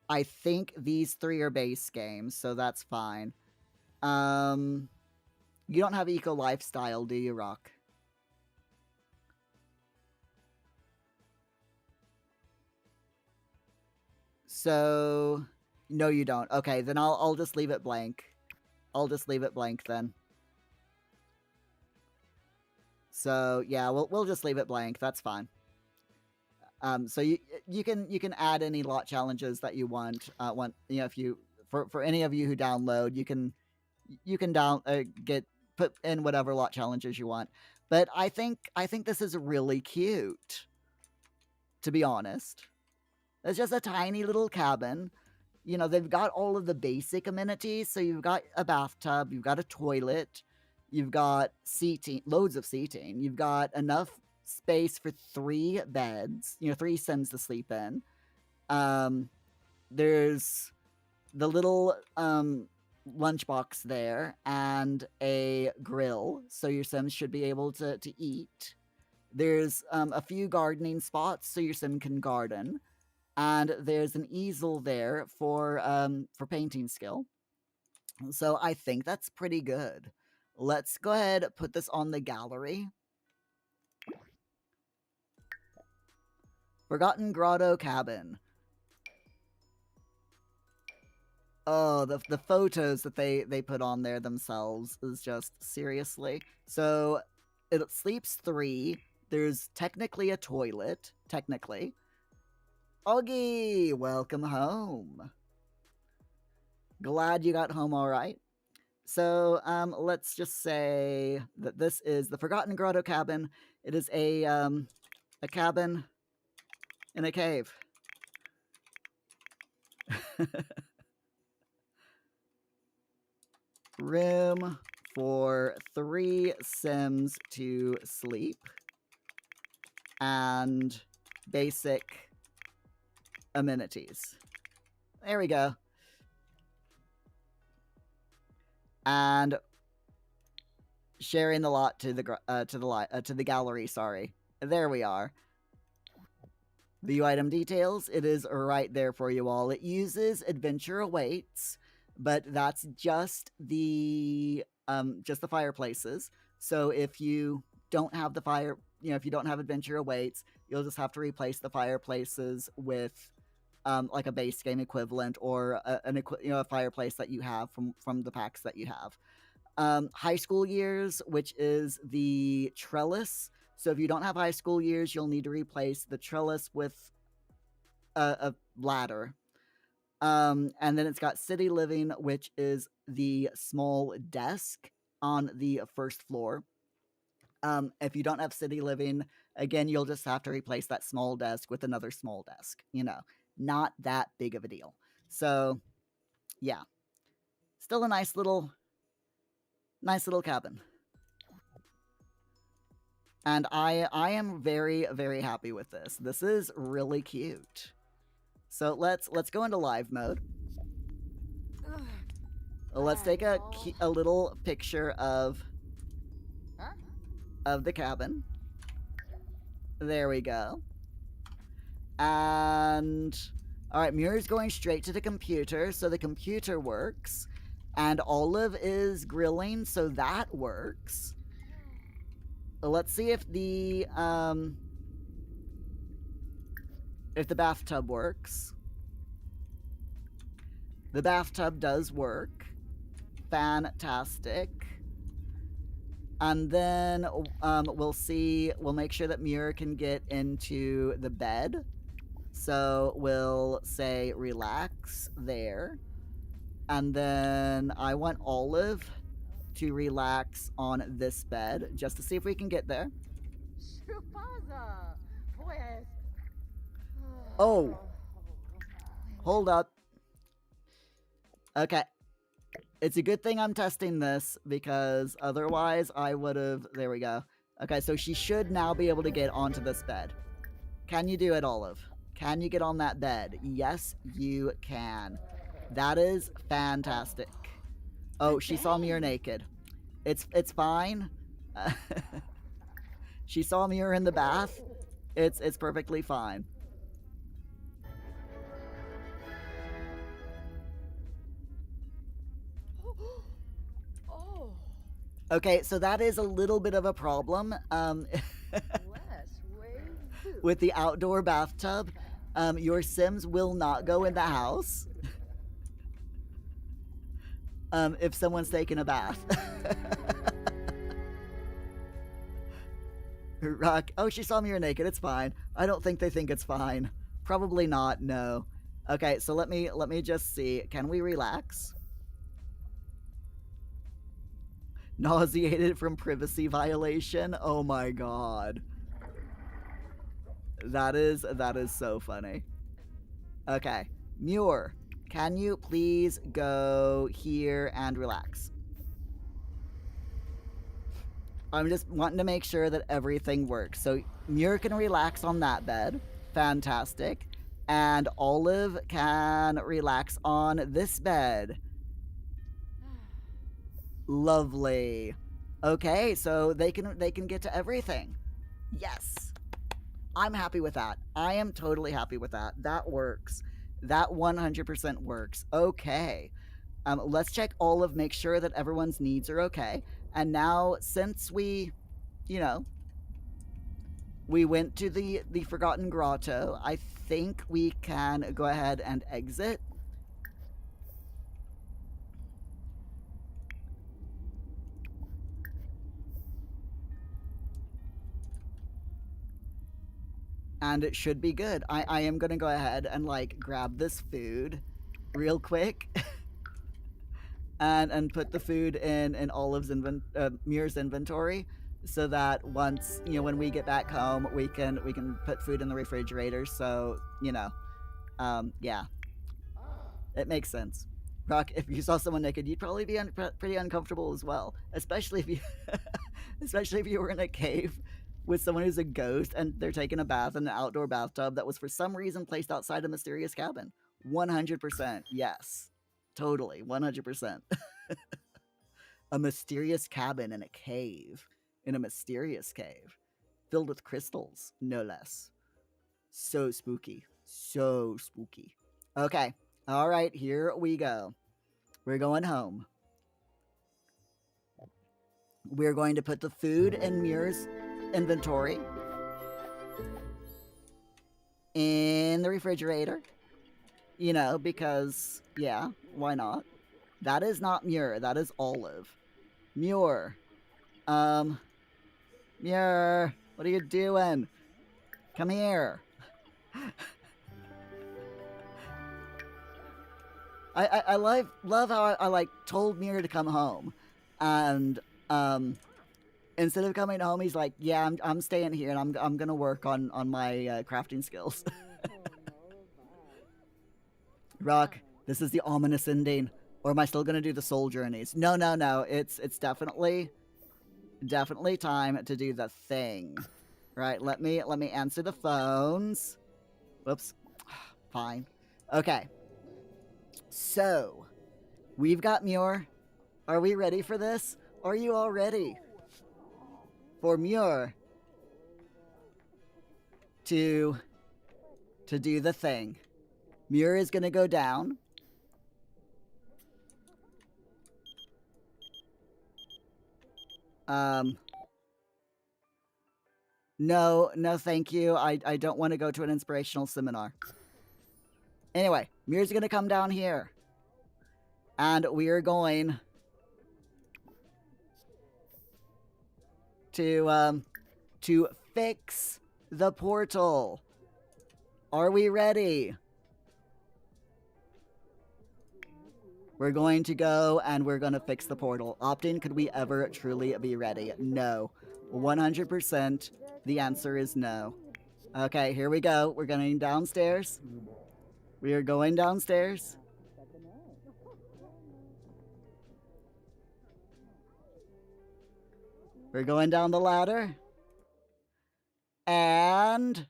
I think these three are base games, so that's fine. You don't have eco lifestyle, do you, Rock? So, no, you don't. Okay, then I'll just leave it blank. I'll just leave it blank then. So yeah, we'll just leave it blank. That's fine. So you can add any lot challenges that you want. You know, if you for any of you who download, you can put in whatever lot challenges you want. But I think this is really cute. To be honest, it's just a tiny little cabin. You know, they've got all of the basic amenities. So you've got a bathtub, you've got a toilet, you've got seating, loads of seating. You've got enough space for 3 beds, you know, 3 Sims to sleep in. There's the little lunchbox there and a grill, so your Sims should be able to eat. There's a few gardening spots so your Sim can garden, and there's an easel there for painting skill. So I think that's pretty good. Let's go ahead and put this on the gallery. Forgotten Grotto Cabin. Oh, the photos that they put on there themselves is just seriously. So it sleeps 3. There's technically a toilet, technically. Augie, welcome home. Glad you got home all right. So let's just say that this is the Forgotten Grotto Cabin. It is a cabin in a cave. Room for 3 Sims to sleep. And basic amenities. There we go. And sharing the lot to the gallery, sorry. There we are. View item details, it is right there for you all. It uses Adventure Awaits, but that's just the fireplaces. So if you don't have if you don't have Adventure Awaits, you'll just have to replace the fireplaces with like a base game equivalent or a fireplace that you have from the packs that you have. High School Years, which is the trellis. So if you don't have High School Years, you'll need to replace the trellis with a ladder. And then it's got City Living, which is the small desk on the first floor. If you don't have City Living, again, you'll just have to replace that small desk with another small desk. Not that big of a deal. So, yeah. Still a nice little cabin. And I am very, very happy with this. This is really cute. So let's go into live mode. Let's take a little picture of the cabin. There we go. And all right, Muir's going straight to the computer, so the computer works. And Olive is grilling, so that works. Let's see if the bathtub works. The bathtub does work. Fantastic. And then we'll make sure that Muir can get into the bed. So we'll say relax there. And then I want Olive to relax on this bed, just to see if we can get there. Oh. Hold up. Okay. It's a good thing I'm testing this, because otherwise I would have... There we go. Okay, so she should now be able to get onto this bed. Can you do it, Olive? Can you get on that bed? Yes, you can. That is fantastic. Oh, she saw Muir naked. It's fine. She saw Muir in the bath. It's perfectly fine. Okay, so that is a little bit of a problem with the outdoor bathtub. Your Sims will not go in the house if someone's taking a bath. Rock. Oh, she saw me you're naked. It's fine. I don't think they think it's fine. Probably not. No. Okay, so let me just see. Can we relax? Nauseated from privacy violation? Oh my god. That is so funny. Okay. Muir, can you please go here and relax? I'm just wanting to make sure that everything works. So Muir can relax on that bed. Fantastic. And Olive can relax on this bed. Lovely. Okay, so they can get to everything. Yes. I'm happy with that. I am totally happy with that. That works. That 100% works. Okay. Let's check Olive, make sure that everyone's needs are okay. And now, since we, you know, we went to the Forgotten Grotto, I think we can go ahead and exit. And it should be good. I am gonna go ahead and like grab this food real quick and put the food in Olive's Muir's inventory, so that once, you know, when we get back home, we can put food in the refrigerator. So, you know, yeah, it makes sense. Rock, if you saw someone naked, you'd probably be pretty uncomfortable as well, especially if you especially if you were in a cave with someone who's a ghost and they're taking a bath in an outdoor bathtub that was for some reason placed outside a mysterious cabin. 100%, yes. Totally, 100%. A mysterious cabin in a cave. In a mysterious cave. Filled with crystals, no less. So spooky. So spooky. Okay, alright, here we go. We're going home. We're going to put the food in Muir's inventory in the refrigerator, you know, because yeah, why not? That is not Muir, that is Olive. Muir, Muir, what are you doing? Come here. I love how I like told Muir to come home, and instead of coming home, he's like, "Yeah, I'm staying here, and I'm gonna work on my crafting skills." Rock, this is the ominous ending, or am I still gonna do the soul journeys? No, no, no. It's definitely time to do the thing. Right? Let me answer the phones. Whoops. Fine. Okay. So, we've got Muir. Are we ready for this? Are you all ready? For Muir to do the thing. Muir is gonna go down. No, thank you. I don't want to go to an inspirational seminar. Anyway, Muir's gonna come down here. And we are going to fix the portal. Are we ready? We're going to go and we're going to fix the portal. Optin, could we ever truly be ready? No. 100%. The answer is no. Okay, here we go. We're going downstairs. We are going downstairs. We're going down the ladder. And